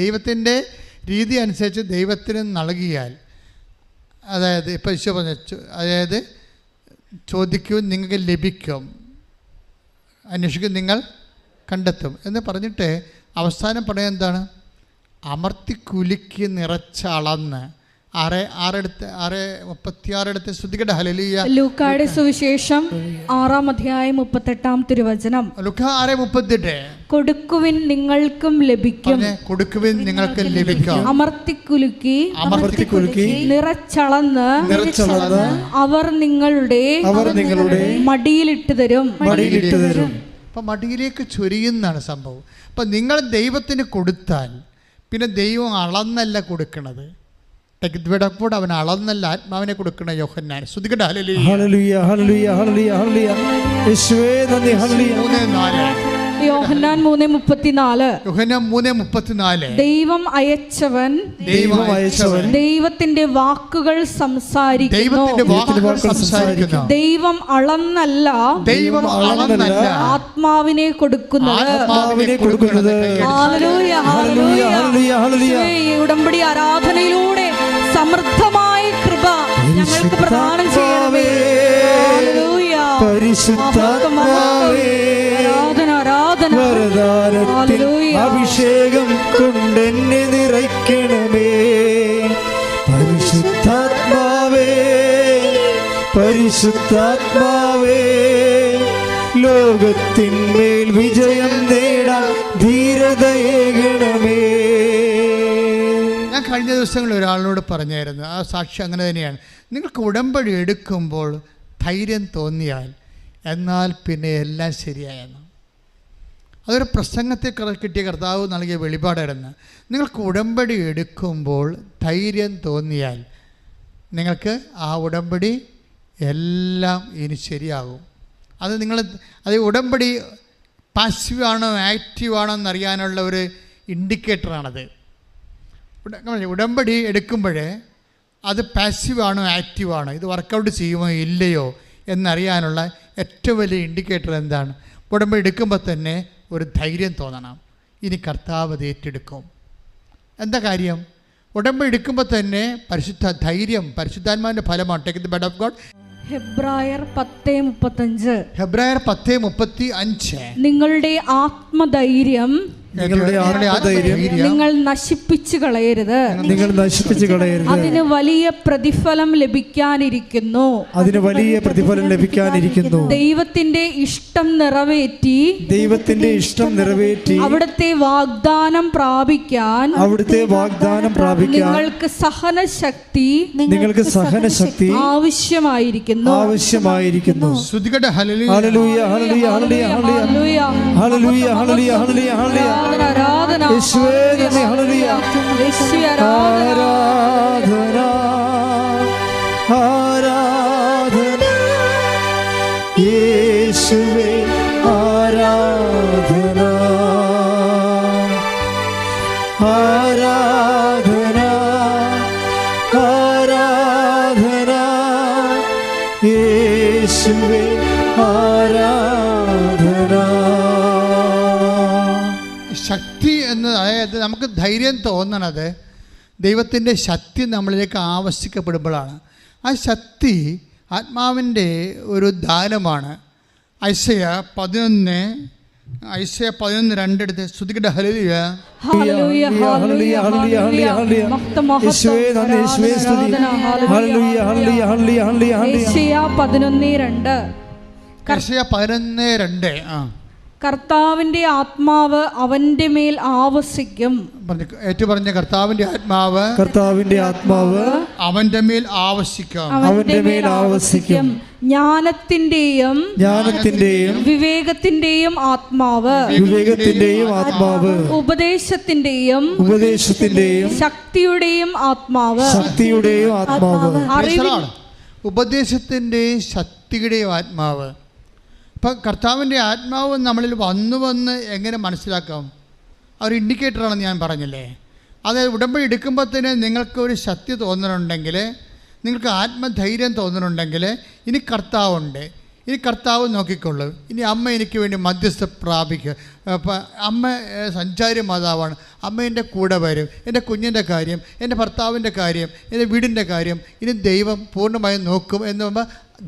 ദൈവത്തിൻ്റെ രീതി അനുസരിച്ച് ദൈവത്തിന് നൽകിയാൽ, അതായത് ഇപ്പോൾ ഈശോ പറഞ്ഞു, അതായത് ചോദിക്കൂ നിങ്ങൾക്ക് ലഭിക്കും, അന്വേഷിക്കും നിങ്ങൾ കണ്ടെത്തും എന്ന് പറഞ്ഞിട്ട് അവസാനം പറയാൻ എന്താണ്? അമർത്തി കുലുക്കി നിറച്ച അളന്ന് 6:36 ശ്രദ്ധിക്കട്ടെ. ഹല്ലേലൂയ. ലൂക്കായുടെ സുവിശേഷം 6:38 തിരുവചനം. ലൂക്കാ 6:38. കൊടുക്കുവിൻ നിങ്ങൾക്കും ലഭിക്കും, കൊടുക്കുവിൻ നിങ്ങൾക്ക് ലഭിക്കും, അമർത്തി കുലുക്കി നിറച്ചളന്ന് അവർ നിങ്ങളുടെ മടിയിലിട്ട് തരും. അപ്പം മടിയിലേക്ക് ചൊരിയുന്നതാണ് സംഭവം. അപ്പം നിങ്ങൾ ദൈവത്തിന് കൊടുത്താൽ പിന്നെ ദൈവം അളന്നല്ല കൊടുക്കണത്. ടെക്വടപ്പോൾ അവൻ അളന്നല്ല ആത്മാവിനെ കൊടുക്കണ യോഹന്നാൻ. ശ്രദ്ധിക്കട്ടെ. ഹല്ലേലൂയ ഹല്ലേലൂയ ഹല്ലേലൂയ ഹല്ലേലൂയ യേശുവേ നന്ദി. ഹല്ലേലൂയ. യോഹന്നാൻ 3:34. ദൈവം അയച്ചവൻ ദൈവത്തിന്റെ വാക്കുകൾ സംസാരിക്കുന്നു. ദൈവം അളന്നല്ല ആത്മാവിനെ കൊടുക്കുന്നത്. ഹല്ലേലൂയ ഹല്ലേലൂയ ഹല്ലേലൂയ. ഈ ഉടമ്പടി ആരാധനയിലൂടെ സമൃദ്ധമായ കൃപ ഞങ്ങൾക്ക് പ്രദാനം ചെയ്യണമേ. ഹല്ലേലൂയ. പരിശുദ്ധാത്മാവേ വരദാനത്തിൻ അഭിഷേകം കൊണ്ടെന്നെ നിറയ്ക്കണമേ. പരിശുദ്ധാത്മാവേ പരിശുദ്ധാത്മാവേ ലോകത്തിന്മേൽ വിജയം നേടാൻ ധീരതയേകണമേ. ഞാൻ കഴിഞ്ഞ ദിവസങ്ങളിൽ ഒരാളോട് പറഞ്ഞായിരുന്നു, ആ സാക്ഷി അങ്ങനെ തന്നെയാണ്. നിങ്ങൾക്ക് ഉടമ്പടി എടുക്കുമ്പോൾ ധൈര്യം തോന്നിയാൽ എന്നാൽ പിന്നെ എല്ലാം ശരിയായെന്ന്. അതൊരു പ്രസംഗത്തെ കിട്ടിയ കർത്താവ് നൽകിയ വെളിപാടായിരുന്നു. നിങ്ങൾക്ക് ഉടമ്പടി എടുക്കുമ്പോൾ ധൈര്യം തോന്നിയാൽ നിങ്ങൾക്ക് ആ ഉടമ്പടി എല്ലാം ഇനി ശരിയാകും. അത് ഉടമ്പടി പാസീവാണോ ആക്റ്റീവാണോ എന്നറിയാനുള്ള ഒരു ഇൻഡിക്കേറ്ററാണത്. ഉടമ്പടി എടുക്കുമ്പോഴേ അത് പാസീവാണോ ആക്റ്റീവാണോ, ഇത് വർക്കൗട്ട് ചെയ്യുമോ ഇല്ലയോ എന്നറിയാനുള്ള ഏറ്റവും വലിയ ഇൻഡിക്കേറ്റർ എന്താണ്? ഉടമ്പടി എടുക്കുമ്പോൾ തന്നെ ഒരു ധൈര്യം തോന്നണം, ഇനി കർത്താവ് അത് ഏറ്റെടുക്കും. എന്താ കാര്യം? ഉടമ്പടി എടുക്കുമ്പോൾ തന്നെ പരിശുദ്ധാത്മാവിൻ്റെ ഫലമാണ്. Take the blood of God. ഹെബ്രായർ 10:35. നിങ്ങളുടെ ആത്മധൈര്യം നിങ്ങൾ നശിപ്പിച്ചു കളയരുത്. അതിന് വലിയ പ്രതിഫലം ലഭിക്കാനിരിക്കുന്നു. ദൈവത്തിന്റെ ഇഷ്ടം നിറവേറ്റി അവിടുത്തെ വാഗ്ദാനം പ്രാപിക്കാൻ നിങ്ങൾക്ക് സഹനശക്തി ആവശ്യമായിരിക്കുന്നു. ശ്രദ്ധിക്കട്ടെ. ഹല്ലേലൂയ ഹല്ലേലൂയ ഹല്ലേലൂയ ഹല്ലേലൂയ ഹല്ലേലൂയ ഹല്ലേലൂയ ഹല്ലേലൂയ. ആരാധന യേശുവേ നന്ദി. ഹല്ലേലൂയ. ആരാധന ആരാധന യേശുവേ ആരാധന ആരാധന ആരാധന യേശുവേ ആരാധന. ശക്തി എന്ന്, അതായത് നമുക്ക് ധൈര്യം തോന്നണത് ദൈവത്തിൻ്റെ ശക്തി നമ്മളിലേക്ക് ആവശ്യിക്കപ്പെടുമ്പോഴാണ്. ആ ശക്തി ആത്മാവിൻ്റെ ഒരു ദാനമാണ്. ഐസയ 11:2 എടുത്ത് ശ്രുതിക്കട്ടെ. ഹല്ലേലൂയ ഹല്ലേലൂയ ഹല്ലേലൂയ ഹല്ലേലൂയ. യേശുവേ നന്ദി. യേശുവേ സ്തുതി. ഹല്ലേലൂയ ഹല്ലേലൂയ ഹല്ലേലൂയ ഹല്ലേലൂയ. യേശയ്യ 11:2. യേശയ്യ 11:2. കർത്താവിന്റെ ആത്മാവ് അവന്റെ മേൽ ആവസിക്കും. പറഞ്ഞ കർത്താവിന്റെ ആത്മാവ് അവന്റെ മേൽ ആവസിക്കും. ജ്ഞാനത്തിന്റെയും വിവേകത്തിന്റെയും ആത്മാവ് ഉപദേശത്തിന്റെയും ശക്തിയുടെയും ആത്മാവ് ഉപദേശത്തിന്റെയും ശക്തിയുടെയും ആത്മാവ്. ഇപ്പം കർത്താവിൻ്റെ ആത്മാവ് നമ്മളിൽ വന്ന് എങ്ങനെ മനസ്സിലാക്കാം? ഒരു ഇൻഡിക്കേറ്ററാണെന്ന് ഞാൻ പറഞ്ഞില്ലേ. അതായത് ഉടമ്പടി എടുക്കുമ്പോൾ തന്നെ നിങ്ങൾക്കൊരു ശക്തി തോന്നുന്നുണ്ടെങ്കിൽ, നിങ്ങൾക്ക് ആത്മധൈര്യം തോന്നുന്നുണ്ടെങ്കിൽ ഇനി കർത്താവുണ്ട്, ഇനി കർത്താവ് നോക്കിക്കൊള്ളു. ഇനി അമ്മ എനിക്ക് വേണ്ടി മധ്യസ്ഥ പ്രാപിക്കുക. അപ്പം അമ്മ സഞ്ചാരി മാതാവാണ്. അമ്മ എൻ്റെ കൂടെ വരും. എൻ്റെ കുഞ്ഞിൻ്റെ കാര്യം, എൻ്റെ ഭർത്താവിൻ്റെ കാര്യം, എൻ്റെ വീടിൻ്റെ കാര്യം ഇനി ദൈവം പൂർണ്ണമായും നോക്കും എന്ന് പറയുമ്പോൾ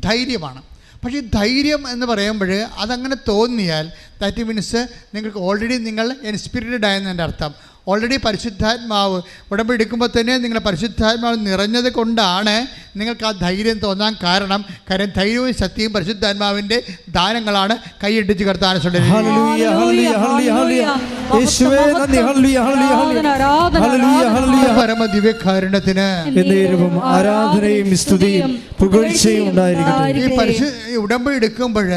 ധൈര്യമാണ്. പക്ഷേ ഈ ധൈര്യം എന്ന് പറയുമ്പോൾ അതങ്ങനെ തോന്നിയാൽ ദാറ്റ് മീൻസ് നിങ്ങൾക്ക് ഓൾറെഡി നിങ്ങൾ ഇൻസ്പിരിറ്റഡ് ആയെന്നതിൻ്റെ അർത്ഥം. ഓൾറെഡി പരിശുദ്ധാത്മാവ് ഉടമ്പടി എടുക്കുമ്പോൾ തന്നെ നിങ്ങൾ പരിശുദ്ധാത്മാവ് നിറഞ്ഞത് കൊണ്ടാണ് നിങ്ങൾക്ക് ആ ധൈര്യം തോന്നാൻ കാരണം ധൈര്യവും ശക്തിയും പരിശുദ്ധാത്മാവിൻ്റെ ദാനങ്ങളാണ്. കൈയിട്ടിച്ച് കർത്താൻ പരമ ദിവ്യകാരുണ്യത്തിന് ആരാധനയും സ്തുതിയും പുകഴ്ചയും ഉണ്ടായിരിക്കട്ടെ. ഈ ഉടമ്പടി എടുക്കുമ്പോൾ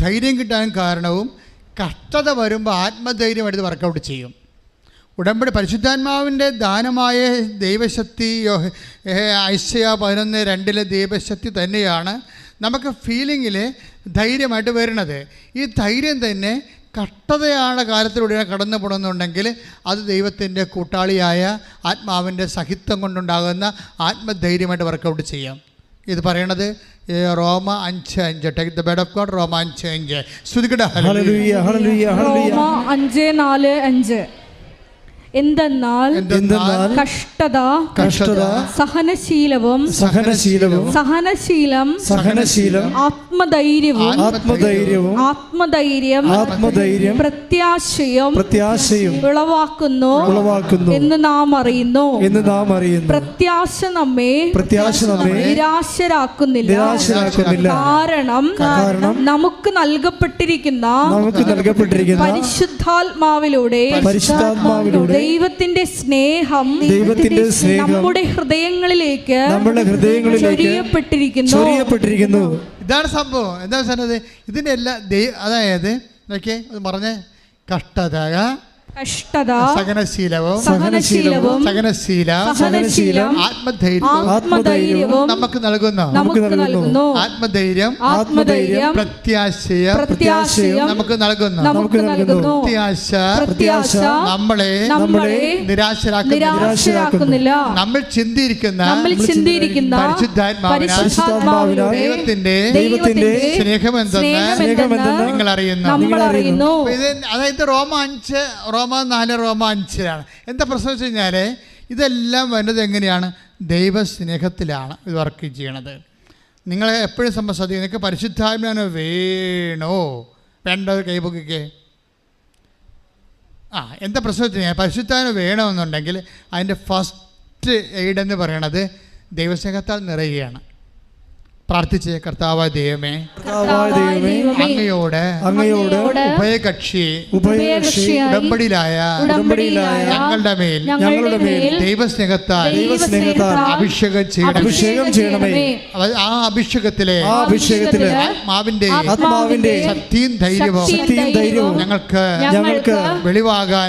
ധൈര്യം കിട്ടാൻ കാരണവും കഷ്ടത വരുമ്പോൾ ആത്മധൈര്യം എടുത്ത് വർക്കൗട്ട് ചെയ്യും. ഉടമ്പടി പരിശുദ്ധാത്മാവിൻ്റെ ദാനമായ ദൈവശക്തി ഐശ്യ 11:2 ദൈവശക്തി തന്നെയാണ് നമുക്ക് ഫീലിങ്ങിൽ ധൈര്യമായിട്ട് വരുന്നത്. ഈ ധൈര്യം തന്നെ കഷ്ടതയാണ് കാലത്തിലൂടെ കടന്നു പോകണമെന്നുണ്ടെങ്കിൽ അത് ദൈവത്തിൻ്റെ കൂട്ടാളിയായ ആത്മാവിൻ്റെ സഹിത്വം കൊണ്ടുണ്ടാകുന്ന ആത്മധൈര്യമായിട്ട് വർക്കൗട്ട് ചെയ്യാം. ഇത് പറയണത് റോമ 5:5. Take the bread of God. റോമ 5:5 സ്തുതിക്കട്ടെ. ഹല്ലേലൂയ ഹല്ലേലൂയ ഹല്ലേലൂയ. റോമ 5:4-5 എന്തെന്നാൽ കഷ്ടത സഹനശീലവും സഹനശീലം ആത്മധൈര്യം പ്രത്യാശയും ഉളവാക്കുന്നു എന്ന് നാം അറിയുന്നു. പ്രത്യാശ നമ്മെ നിരാശരാക്കുന്നില്ല. കാരണം നമുക്ക് നൽകപ്പെട്ടിരിക്കുന്ന പരിശുദ്ധാത്മാവിലൂടെ ദൈവത്തിന്റെ സ്നേഹം നമ്മുടെ ഹൃദയങ്ങളിലേക്ക് ചൊരിയപ്പെട്ടിരിക്കുന്നു. ഇതാണ് സംഭവം. എന്താ പറഞ്ഞത്? ഇതിൻ്റെ എല്ലാ അതായത് നോക്കിയേ, അത് പറഞ്ഞേ, കഷ്ടത സഹനശീലം ആത്മധൈര്യവും നമുക്ക് നൽകുന്നു. ആത്മധൈര്യം പ്രത്യാശയും നമുക്ക് നൽകുന്നു. പ്രത്യാശ നമ്മളെ നിരാശരാക്കുന്നില്ല. നമ്മൾ ചിന്തിയിരിക്കുന്ന പരിശുദ്ധാത്മാവിനാൽ ദൈവത്തിന്റെ സ്നേഹമെന്തെന്ന് നിങ്ങൾ അറിയുന്നു. അതായത് റോമ 4 റോമ 5 എന്താ പ്രശ്നം വെച്ച് കഴിഞ്ഞാൽ ഇതെല്ലാം വരുന്നത് എങ്ങനെയാണ്? ദൈവസ്നേഹത്തിലാണ് ഇത് വർക്ക് ചെയ്യണത്. നിങ്ങൾ എപ്പോഴും ശ്രദ്ധിക്കുക, നിങ്ങൾക്ക് പരിശുദ്ധാത്മാവിനെ വേണോ വേണ്ടത്? കൈപൊക്കിക്കേ. എന്താ പ്രശ്നം വെച്ച് കഴിഞ്ഞാൽ പരിശുദ്ധാത്മാവിനെ വേണമെന്നുണ്ടെങ്കിൽ അതിൻ്റെ ഫസ്റ്റ് എയ്ഡ് എന്ന് പറയണത് ദൈവസ്നേഹത്താൽ നിറയുകയാണ്. പ്രാർത്ഥിച്ചേ, കർത്താവായ ദൈവമേ, അങ്ങയോട് ഉഭയകക്ഷി ഉടമ്പടിയിലായ ഞങ്ങളുടെ മേൽ ദൈവസ്നേഹത്താൽ അഭിഷേകം ചെയ്യണമേ. ആ അഭിഷേകത്തിലെ ആത്മാവിന്റെ ശക്തിയും ധൈര്യവും ഞങ്ങൾക്ക് വെളിവാകാൻ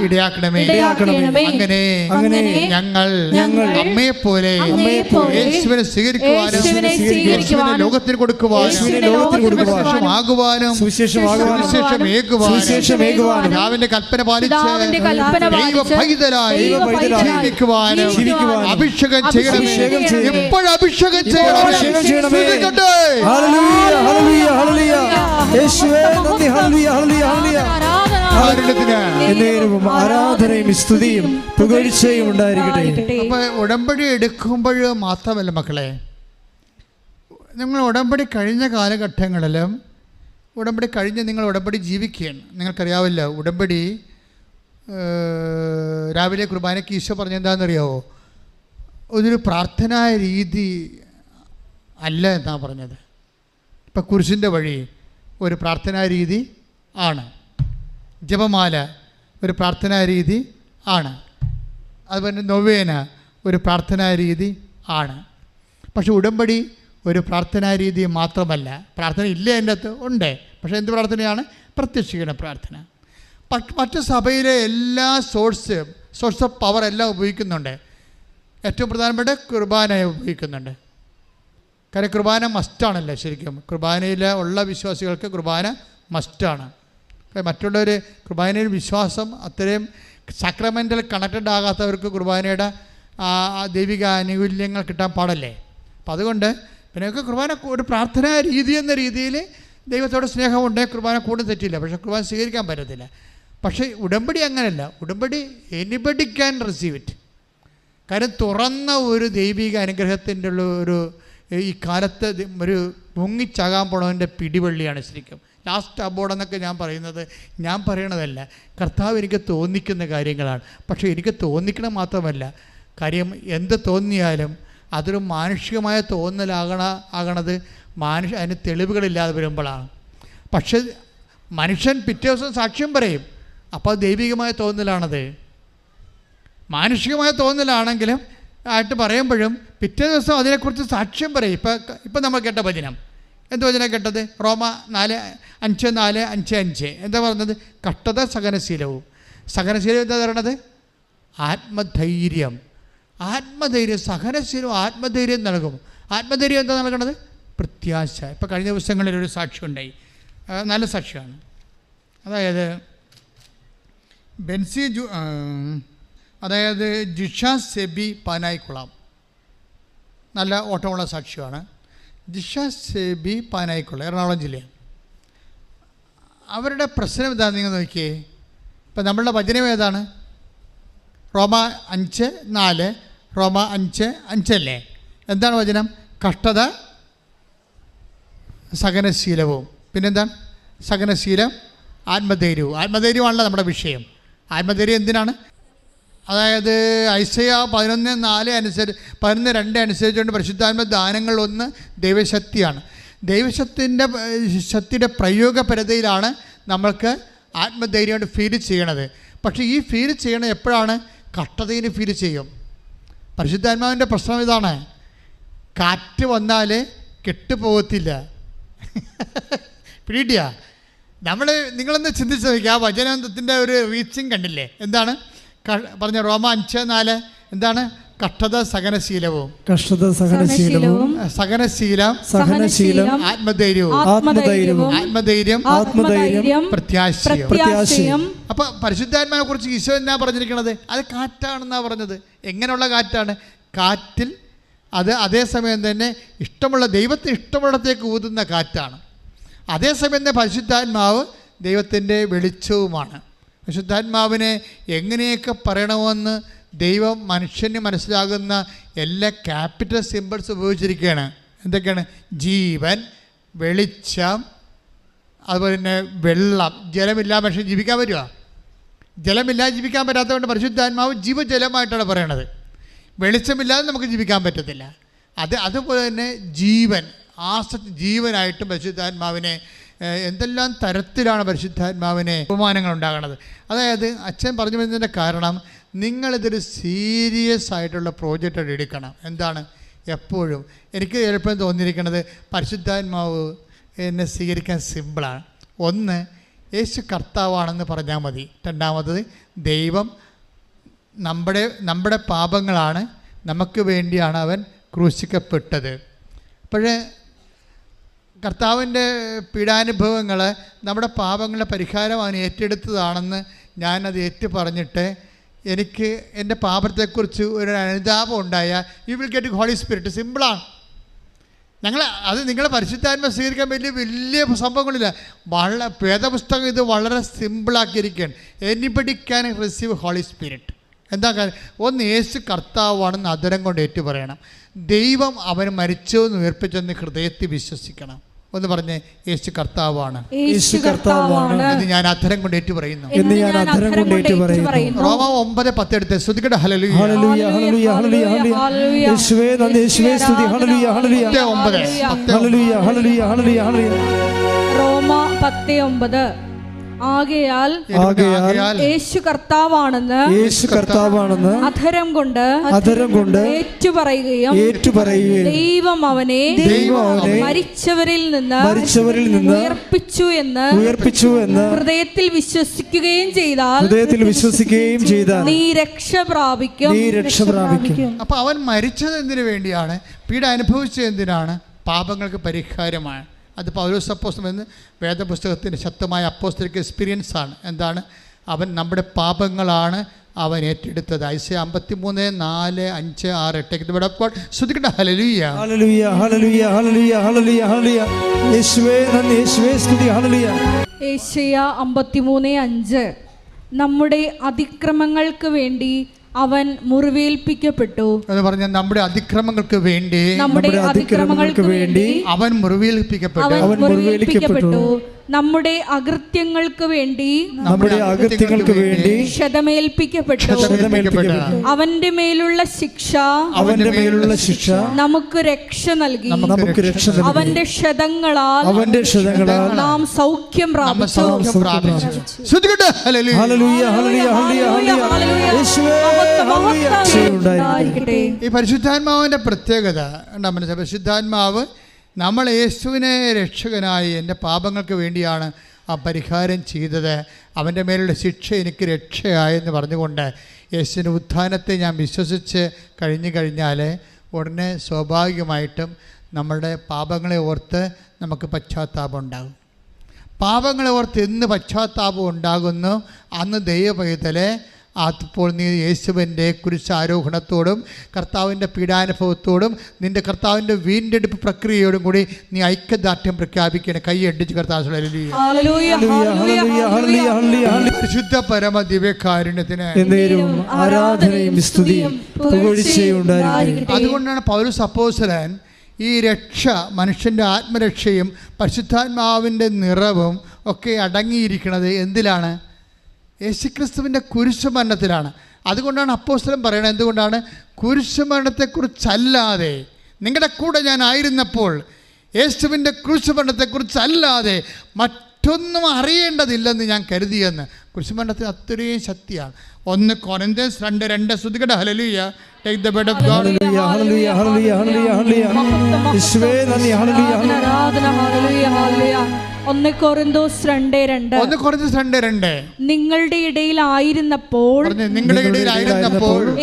ഇടയാക്കണമേ. അങ്ങനെ ഞങ്ങൾ അമ്മയെ പോലെ യേശുവിനെ സ്വീകരിക്കുവാനും ലോകത്തിന് കൊടുക്കുവാനും പിതാവിന്റെ കൽപ്പന പാലിച്ച് ജീവിക്കുവാനും അഭിഷേകം ചെയ്യണമേ. എപ്പോഴും അഭിഷേകം ചെയ്യണമേ. ആരാധനയും സ്തുതിയും പുകഴ്ചയും ഉണ്ടായിരിക്കട്ടെ. അപ്പൊ ഉടമ്പടി എടുക്കുമ്പോൾ മാത്രമല്ല മക്കളെ, നിങ്ങൾ ഉടമ്പടി കഴിഞ്ഞ കാലഘട്ടങ്ങളിലും ഉടമ്പടി കഴിഞ്ഞ് നിങ്ങൾ ഉടമ്പടി ജീവിക്കുകയാണ്. നിങ്ങൾക്കറിയാവില്ല, ഉടമ്പടി രാവിലെ കുർബാനയ്ക്ക് ഈശോ പറഞ്ഞെന്താണെന്നറിയാവോ? ഒരു പ്രാർത്ഥനാ രീതി അല്ല എന്നാണ് പറഞ്ഞത്. ഇപ്പം കുരിശിൻ്റെ വഴി ഒരു പ്രാർത്ഥനാ രീതി ആണ്. ജപമാല ഒരു പ്രാർത്ഥനാ രീതി ആണ്. അതുപോലെ നൊവേന ഒരു പ്രാർത്ഥനാ രീതി ആണ്. പക്ഷെ ഉടമ്പടി ഒരു പ്രാർത്ഥനാ രീതി മാത്രമല്ല. പ്രാർത്ഥന ഇല്ല, എൻ്റെ അകത്ത് ഉണ്ട്. പക്ഷേ എന്ത് പ്രാർത്ഥനയാണ്? പ്രത്യക്ഷീകരണ പ്രാർത്ഥന. മറ്റു സഭയിലെ എല്ലാ സോഴ്സ് ഓഫ് പവർ എല്ലാം ഉപയോഗിക്കുന്നുണ്ട്. ഏറ്റവും പ്രധാനപ്പെട്ട കുർബാന ഉപയോഗിക്കുന്നുണ്ട്. കാരണം കുർബാന മസ്റ്റാണല്ലോ. ശരിക്കും കുർബാനയിൽ ഉള്ള വിശ്വാസികൾക്ക് കുർബാന മസ്റ്റാണ്. മറ്റുള്ളവർ കുർബാനയിൽ വിശ്വാസം അത്രയും സക്രമെൻ്റൽ കണക്റ്റഡ് ആകാത്തവർക്ക് കുർബാനയുടെ ദൈവിക ആനുകൂല്യങ്ങൾ കിട്ടാൻ പാടല്ലേ. അപ്പം അതുകൊണ്ട് പിന്നെയൊക്കെ കുർബാന ഒരു പ്രാർത്ഥനാ രീതി എന്ന രീതിയിൽ ദൈവത്തോട് സ്നേഹമുണ്ട്, കുർബാന കൂടുതൽ തെറ്റില്ല, പക്ഷേ കുർബാന സ്വീകരിക്കാൻ പറ്റത്തില്ല. പക്ഷേ ഉടമ്പടി അങ്ങനെയല്ല. ഉടമ്പടി എനിബഡി ക്യാൻ റിസീവ് ഇറ്റ്. കാര്യം തുറന്ന ഒരു ദൈവിക അനുഗ്രഹത്തിൻ്റെ ഉള്ള ഒരു ഈ കാലത്ത് ഒരു മുങ്ങിച്ചാകാൻ പോണവൻ്റെ പിടിവള്ളിയാണ് ശരിക്കും. ലാസ്റ്റ് അബോർഡെന്നൊക്കെ ഞാൻ പറയുന്നത് ഞാൻ പറയണതല്ല, കർത്താവ് എനിക്ക് തോന്നിക്കുന്ന കാര്യങ്ങളാണ്. പക്ഷേ എനിക്ക് തോന്നിക്കണം മാത്രമല്ല, കാര്യം എന്ത് തോന്നിയാലും അതൊരു മാനുഷികമായ തോന്നലാകണത് അതിന് തെളിവുകളില്ലാതെ വരുമ്പോഴാണ്. പക്ഷേ മനുഷ്യൻ പിറ്റേ ദിവസം സാക്ഷ്യം പറയും, അപ്പോൾ അത് ദൈവികമായ തോന്നലാണത്. മാനുഷികമായ തോന്നലാണെങ്കിലും ആയിട്ട് പറയുമ്പോഴും പിറ്റേ ദിവസം അതിനെക്കുറിച്ച് സാക്ഷ്യം പറയും. ഇപ്പം നമ്മൾ കേട്ട വചനം, എന്ത് വചനം കേട്ടത്? റോമ 4:5 എന്താ പറഞ്ഞത്? കഷ്ടത സഹനശീലവും. സഹനശീലം എന്താ പറയണത്? ആത്മധൈര്യം. സഹനശീലവും ആത്മധൈര്യം നൽകും. ആത്മധൈര്യം എന്താ നൽകണത്? പ്രത്യാശ. ഇപ്പോൾ കഴിഞ്ഞ ദിവസങ്ങളിൽ ഒരു സാക്ഷ്യം ഉണ്ടായി, നല്ല സാക്ഷ്യമാണ്. അതായത് ജിഷ സെബി പാനായിക്കുളം, നല്ല ഓട്ടമുള്ള സാക്ഷ്യമാണ്. ജിഷ സെബി പാനായിക്കുളം, എറണാകുളം ജില്ലയാണ്. അവരുടെ പ്രശ്നം എന്താ നിങ്ങൾ നോക്കിയേ. ഇപ്പം നമ്മളുടെ വചനം ഏതാണ്? റോമ 5:4. റോമ 5:5 അല്ലേ? എന്താണ് വചനം? കഷ്ടത സഹനശീലവും. പിന്നെന്താണ്? സഹനശീലം ആത്മധൈര്യവും. ആത്മധൈര്യമാണല്ലോ നമ്മുടെ വിഷയം. ആത്മധൈര്യം എന്തിനാണ്? അതായത് ഐസയ 11:4 അനുസരിച്ച് 11:2 അനുസരിച്ചുകൊണ്ട് പരിശുദ്ധാത്മ ദാനങ്ങളൊന്ന് ദൈവശക്തിയാണ്. ശക്തിയുടെ പ്രയോഗപരതയിലാണ് നമ്മൾക്ക് ആത്മധൈര്യമായിട്ട് ഫീൽ ചെയ്യണത്. പക്ഷേ ഈ ഫീൽ ചെയ്യണത് എപ്പോഴാണ്? കഷ്ടതയിൽ ഫീൽ ചെയ്യും. പരിശുദ്ധാത്മാവിൻ്റെ പ്രശ്നം ഇതാണ്, കാറ്റ് വന്നാൽ കെട്ടുപോകത്തില്ല. പിടിയിട്ടിയാ? നിങ്ങളൊന്ന് ചിന്തിച്ച് നോക്കുക. ആ വചനത്തിൻ്റെ ഒരു റീച്ചിങ് കണ്ടില്ലേ? എന്താണ് പറഞ്ഞ? റോമ 5:4 എന്താണ്? കഷ്ടത സഹനശീലവും. സഹനശീലം ആത്മധൈര്യം പ്രത്യാശയും. അപ്പൊ പരിശുദ്ധാത്മാവിനെ കുറിച്ച് ഈശോ എന്നാ പറഞ്ഞിരിക്കണത്? അത് കാറ്റാണെന്നാ പറഞ്ഞത്. എങ്ങനെയുള്ള കാറ്റാണ്? കാറ്റിൽ അത് അതേസമയം തന്നെ ദൈവത്തിന് ഇഷ്ടമുള്ളത്തേക്ക് ഊതുന്ന കാറ്റാണ്. അതേസമയം തന്നെ പരിശുദ്ധാത്മാവ് ദൈവത്തിൻ്റെ വെളിച്ചവുമാണ്. പരിശുദ്ധാത്മാവിനെ എങ്ങനെയൊക്കെ പറയണമെന്ന് ദൈവം മനുഷ്യന് മനസ്സിലാകുന്ന എല്ലാ ക്യാപിറ്റൽ സിമ്പിൾസ് ഉപയോഗിച്ചിരിക്കുകയാണ്. എന്തൊക്കെയാണ്? ജീവൻ, വെളിച്ചം, അതുപോലെ തന്നെ വെള്ളം. ജലമില്ലാതെ മനുഷ്യൻ ജീവിക്കാൻ പറ്റുമോ? ജലമില്ലാതെ ജീവിക്കാൻ പറ്റാത്തതുകൊണ്ട് പരിശുദ്ധാത്മാവ് ജീവജലമായിട്ടാണ് പറയണത്. വെളിച്ചമില്ലാതെ നമുക്ക് ജീവിക്കാൻ പറ്റത്തില്ല. അതുപോലെ തന്നെ ജീവൻ, ജീവനായിട്ടും പരിശുദ്ധാത്മാവിനെ എന്തെല്ലാം തരത്തിലാണ് പരിശുദ്ധാത്മാവിനെ ബഹുമാനങ്ങൾ ഉണ്ടാകണത്. അതായത് അച്ഛൻ പറഞ്ഞു വരുന്നതിൻ്റെ കാരണം, നിങ്ങളിതൊരു സീരിയസ് ആയിട്ടുള്ള പ്രോജക്റ്റ് എടുക്കണം. എന്താണ്? എപ്പോഴും എനിക്ക് ചിലപ്പോൾ തോന്നിയിരിക്കുന്നത് പരിശുദ്ധാത്മാവ് എന്നെ സ്വീകരിക്കാൻ സിമ്പിളാണ്. ഒന്ന്, യേശു കർത്താവാണെന്ന് പറഞ്ഞാൽ മതി. രണ്ടാമത്തത്, ദൈവം നമ്മുടെ പാപങ്ങളാണ്, നമുക്ക് വേണ്ടിയാണ് അവൻ ക്രൂശിക്കപ്പെട്ടത്. അപ്പോഴേ കർത്താവിൻ്റെ പീഡാനുഭവങ്ങൾ നമ്മുടെ പാപങ്ങളുടെ പരിഹാരം അവൻ ഏറ്റെടുത്തതാണെന്ന് ഞാനത് ഏറ്റു പറഞ്ഞിട്ട് എനിക്ക് എൻ്റെ പാപത്തെക്കുറിച്ച് ഒരു അനുതാപം ഉണ്ടായാൽ you will get holy spirit. സിമ്പിളാണ്. നിങ്ങളെ പരിശുദ്ധാത്മ സ്വീകരിക്കാൻ വലിയ സംഭവങ്ങളില്ല. വേദപുസ്തകം ഇത് വളരെ സിമ്പിളാക്കിയിരിക്കുകയാണ്. Anybody can receive holy spirit. എന്താ കാര്യം? ഒന്ന്, യേശു കർത്താവാണെന്ന് അധരം കൊണ്ട് ഏറ്റു പറയണം. ദൈവം അവൻ മരിച്ചെന്ന് ഉയർപ്പിച്ചെന്ന് ഹൃദയത്തിൽ വിശ്വസിക്കണം. ഒന്ന് പറഞ്ഞേ, യേശു കർത്താവാണ്. ഇത് ഞാൻ അധരം കൊണ്ട് ഏറ്റു പറയുന്നു. റോമ 9:10 എടുത്ത് ശ്രുതിക്കട്ടെ. ഹല്ലേലൂയ ഹല്ലേലൂയ ഹല്ലേലൂയ ഹല്ലേലൂയ. യേശുവേ നന്ദി, യേശുവേ സ്തുതി. ഹല്ലേലൂയ ഹല്ലേലൂയ. 9 ഹല്ലേലൂയ ഹല്ലേലൂയ ഹല്ലേലൂയ ഹല്ലേലൂയ. റോമ 10:9. ആകയാൽ യേശു കർത്താവാണെന്ന് അധരം കൊണ്ട് ഏറ്റുപറയുകയും ദൈവം അവനെ മരിച്ചവരിൽ നിന്ന് ഉയർപ്പിച്ചു എന്ന് ഹൃദയത്തിൽ വിശ്വസിക്കുകയും ചെയ്താൽ നീ രക്ഷ പ്രാപിക്കും. അപ്പൊ അവൻ മരിച്ചത് എന്തിനു വേണ്ടിയാണ്? പീഡ അനുഭവിച്ചത് എന്തിനാണ്? പാപങ്ങൾക്ക് പരിഹാരമാണ്. അത് പൗലോസ് അപ്പോസ്തലൻ എന്ന് വേദപുസ്തകത്തിൻ്റെ ശക്തമായ അപ്പോസ്തലിക് എക്സ്പീരിയൻസാണ്. എന്താണ്? അവൻ നമ്മുടെ പാപങ്ങളാണ് അവൻ ഏറ്റെടുത്തത്. ഐസയ 53, 4, 5, 6, 8 ഇവിടെ ശ്രദ്ധിക്കട്ടെ. ഹല്ലേലൂയ ഹല്ലേലൂയ ഹല്ലേലൂയ ഹല്ലേലൂയ ഹല്ലേലൂയ ഹല്ലേലൂയ. യേശുവേ നന്ദി, യേശുവേ സ്തുതി. ഹല്ലേലൂയ. യേശയ്യ 53:5 നമ്മുടെ അതിക്രമങ്ങൾക്ക് വേണ്ടി അവൻ മുറിവേൽപ്പിക്കപ്പെട്ടു എന്ന് പറഞ്ഞാൽ നമ്മുടെ അതിക്രമങ്ങൾക്ക് വേണ്ടി അവൻ മുറിവേൽപ്പിക്കപ്പെട്ടു. നമ്മുടെ അകൃത്യങ്ങൾക്ക് വേണ്ടി ക്ഷതമേൽപ്പിക്കപ്പെട്ടു. അവന്റെ മേലുള്ള ശിക്ഷ നമുക്ക് രക്ഷ നൽകി. അവന്റെ ക്ഷതങ്ങളാൽ നാം സൗഖ്യം പ്രാപിച്ചു. ഈ പരിശുദ്ധാത്മാവിന്റെ പ്രത്യേകത എന്താ? പരിശുദ്ധാത്മാവ് നമ്മൾ യേശുവിനെ രക്ഷകനായി എൻ്റെ പാപങ്ങൾക്ക് വേണ്ടിയാണ് ആ പരിഹാരം ചെയ്തത്, അവൻ്റെ മേലുള്ള ശിക്ഷ എനിക്ക് രക്ഷയായെന്ന് പറഞ്ഞുകൊണ്ട് യേശുവിൻ്റെ ഉത്ഥാനത്തെ ഞാൻ വിശ്വസിച്ച് കഴിഞ്ഞാൽ ഉടനെ സ്വാഭാവികമായിട്ടും നമ്മളുടെ പാപങ്ങളെ ഓർത്ത് നമുക്ക് പശ്ചാത്താപം ഉണ്ടാകും. പാപങ്ങളെ ഓർത്ത് എന്ന് പശ്ചാത്താപം ഉണ്ടാകുന്നു അന്ന് ദൈവപൈതലെ അപ്പോൾ നീ യേശുവിൻ്റെ കുരിശാരോഹണത്തോടും കർത്താവിൻ്റെ പീഡാനുഭവത്തോടും നിൻ്റെ കർത്താവിൻ്റെ വീണ്ടെടുപ്പ് പ്രക്രിയയോടും കൂടി നീ ഐക്യദാർഢ്യം പ്രഖ്യാപിക്കണം. കൈയടിച്ച് കർത്താവ് പരിശുദ്ധ പരമ ദിവ്യകാരുണ്യത്തിന് ആരാധനയും സ്തുതിയും പുകഴ്ചയും. അതുകൊണ്ടാണ് പൗലോസ് അപ്പോസ്തലൻ ഈ രക്ഷ, മനുഷ്യൻ്റെ ആത്മരക്ഷയും പരിശുദ്ധാത്മാവിൻ്റെ നിറവും ഒക്കെ അടങ്ങിയിരിക്കുന്നത് എന്തിലാണ്? യേശുക്രിസ്തുവിൻ്റെ കുരിശുമരണത്തിലാണ്. അതുകൊണ്ടാണ് അപ്പോസ്തലൻ പറയണത്, എന്തുകൊണ്ടാണ്? കുരിശുമരണത്തെക്കുറിച്ചല്ലാതെ, നിങ്ങളുടെ കൂടെ ഞാൻ ആയിരുന്നപ്പോൾ യേശുവിൻ്റെ കുരിശുമരണത്തെക്കുറിച്ചല്ലാതെ മറ്റൊന്നും അറിയേണ്ടതില്ലെന്ന് ഞാൻ കരുതിയെന്ന്. കുരിശുമരണത്തിന് അത്രയും ശക്തിയാണ്. 1 കൊരിന്ത്യൻസ് 2:2 ശ്രദ്ധിക്കട്ടെ. ഹല്ലേലൂയ. Take the bread of God. ഹല്ലേലൂയ ഹല്ലേലൂയ ഹല്ലേലൂയ ഹല്ലേലൂയ. യേശുവേ നന്ദി. ഹല്ലേലൂയ ആരാധന. ഹല്ലേലൂയ ഹല്ലേലൂയ. 1 കൊരിന്ത്യൻസ് 2:2 നിങ്ങളുടെ ഇടയിലായിരുന്നപ്പോൾ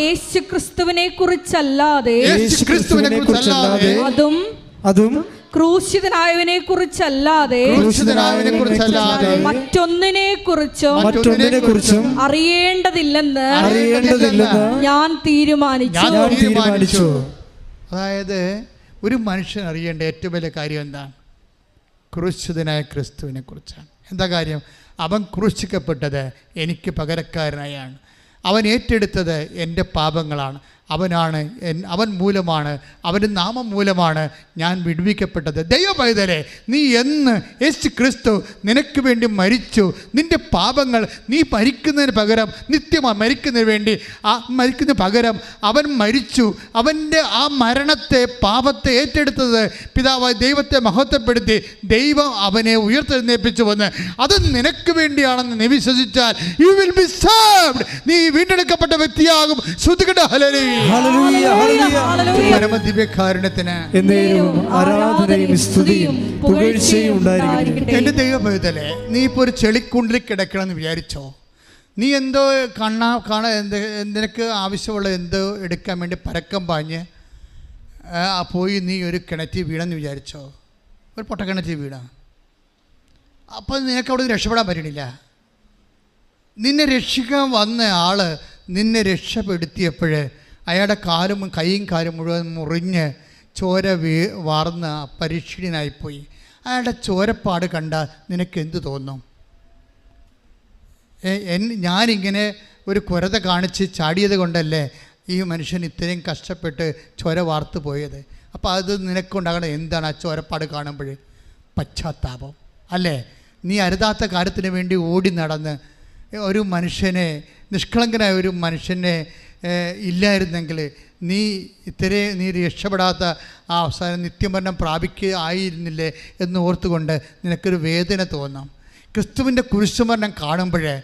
യേശുക്രിസ്തുവിനെ കുറിച്ചല്ലാതെ അതും ക്രൂശിതനായവനെ കുറിച്ചല്ലാതെ മറ്റൊന്നിനെ കുറിച്ചും അറിയേണ്ടതില്ലെന്ന് ഞാൻ തീരുമാനിച്ചു. അതായത് ഒരു മനുഷ്യൻ അറിയേണ്ട ഏറ്റവും വലിയ കാര്യം എന്താണ്? ക്രൂശിതനായ ക്രിസ്തുവിനെ കുറിച്ചാണ്. എന്താ കാര്യം? അവൻ ക്രൂശിക്കപ്പെട്ടത് എനിക്ക് പകരക്കാരനായാണ്. അവൻ ഏറ്റെടുത്തത് എൻ്റെ പാപങ്ങളാണ്. അവൻ മൂലമാണ്, അവൻ്റെ നാമം മൂലമാണ് ഞാൻ വിടുവിക്കപ്പെട്ടത്. ദൈവപൈതലേ, നീ എന്ന് യേശു ക്രിസ്തു നിനക്ക് വേണ്ടി മരിച്ചു, നിൻ്റെ പാപങ്ങൾ നീ മരിക്കുന്നതിന് പകരം, നിത്യമായി മരിക്കുന്നതിന് വേണ്ടി മരിക്കുന്ന പകരം അവൻ മരിച്ചു. അവൻ്റെ ആ മരണത്തെ, പാപത്തെ ഏറ്റെടുത്തത് പിതാവായ ദൈവത്തെ മഹത്വപ്പെടുത്തി ദൈവം അവനെ ഉയർത്തെഴുന്നേൽപ്പിച്ചു വന്ന് അത് നിനക്ക് വേണ്ടിയാണെന്ന് നീ വിശ്വസിച്ചാൽ യു വിൽ ബി സേവ്ഡ്. നീ വീണ്ടെടുക്കപ്പെട്ട വ്യക്തിയാകും. ശ്രുതികട ഹല്ലേലൂയ. എന്റെ ദൈവഭക്തനെ, നീ ഇപ്പോൾ ഒരു ചെളിക്കുണ്ടിൽ കിടക്കണമെന്ന് വിചാരിച്ചോ? നീ എന്തോ നിനക്ക് ആവശ്യമുള്ള എന്തോ എടുക്കാൻ വേണ്ടി പരക്കം പാഞ്ഞ് പോയി നീ ഒരു കിണറ്റിൽ വീണെന്ന് വിചാരിച്ചോ? ഒരു പൊട്ടക്കിണറ്റിൽ വീണ. അപ്പോൾ നിനക്ക് അവിടെ രക്ഷപ്പെടാൻ പറ്റണില്ല. നിന്നെ രക്ഷിക്കാൻ വന്ന ആൾ നിന്നെ രക്ഷപ്പെടുത്തിയപ്പോൾ അയാളുടെ കൈയും കാലും മുഴുവൻ മുറിഞ്ഞ് ചോര വാർന്ന് പരീക്ഷീണനായിപ്പോയി. അയാളുടെ ചോരപ്പാട് കണ്ടാൽ നിനക്ക് എന്ത് തോന്നും? ഞാനിങ്ങനെ ഒരു കുരത കാണിച്ച് ചാടിയത് കൊണ്ടല്ലേ ഈ മനുഷ്യൻ ഇത്രയും കഷ്ടപ്പെട്ട് ചോര വാർത്ത് പോയത്. അപ്പോൾ അത് നിനക്കുണ്ടാകണം എന്താണ്? ആ ചോരപ്പാട് കാണുമ്പോൾ പശ്ചാത്താപം അല്ലേ? നീ അരുതാത്ത കാര്യത്തിന് വേണ്ടി ഓടി നടന്ന് ഒരു മനുഷ്യനെ, നിഷ്കളങ്കനായ ഒരു മനുഷ്യനെ ഇല്ലായിരുന്നെങ്കിൽ നീ രക്ഷപ്പെടാത്ത ആ അവസാനം നിത്യമരണം ആയിരുന്നില്ലേ എന്ന് ഓർത്തുകൊണ്ട് നിനക്കൊരു വേദന തോന്നാം. ക്രിസ്തുവിൻ്റെ കുരിശുമരണം കാണുമ്പോഴേ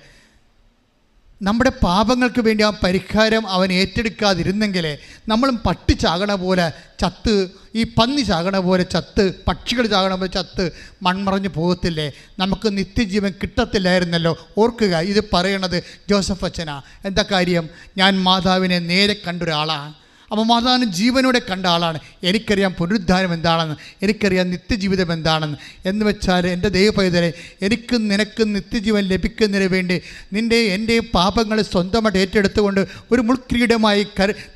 നമ്മുടെ പാപങ്ങൾക്ക് വേണ്ടി ആ പരിഹാരം അവൻ ഏറ്റെടുക്കാതിരുന്നെങ്കിൽ നമ്മളും പട്ടി ചാകണ പോലെ ചത്ത്, ഈ പന്നി ചാകണ പോലെ ചത്ത്, പക്ഷികൾ ചാകണ പോലെ ചത്ത് മൺമറഞ്ഞു പോകത്തില്ലേ? നമുക്ക് നിത്യജീവൻ കിട്ടത്തില്ലായിരുന്നല്ലോ. ഓർക്കുക, ഇത് പറയണത് ജോസഫ് അച്ഛനാ. എന്താ കാര്യം? ഞാൻ മാതാവിനെ നേരെ കണ്ടൊരാളാണ്. അപമാദാനം ജീവനോടെ കണ്ട ആളാണ്. എനിക്കറിയാം പുനരുദ്ധാനം എന്താണെന്ന്, എനിക്കറിയാം നിത്യജീവിതം എന്താണെന്ന്. എന്ന് വെച്ചാൽ എൻ്റെ ദൈവപൈതലെ, എനിക്കും നിനക്കും നിത്യജീവൻ ലഭിക്കുന്നതിന് വേണ്ടി എൻ്റെ പാപങ്ങളെ സ്വന്തമായിട്ട് ഏറ്റെടുത്തുകൊണ്ട് ഒരു മുൾക്കിരീടമായി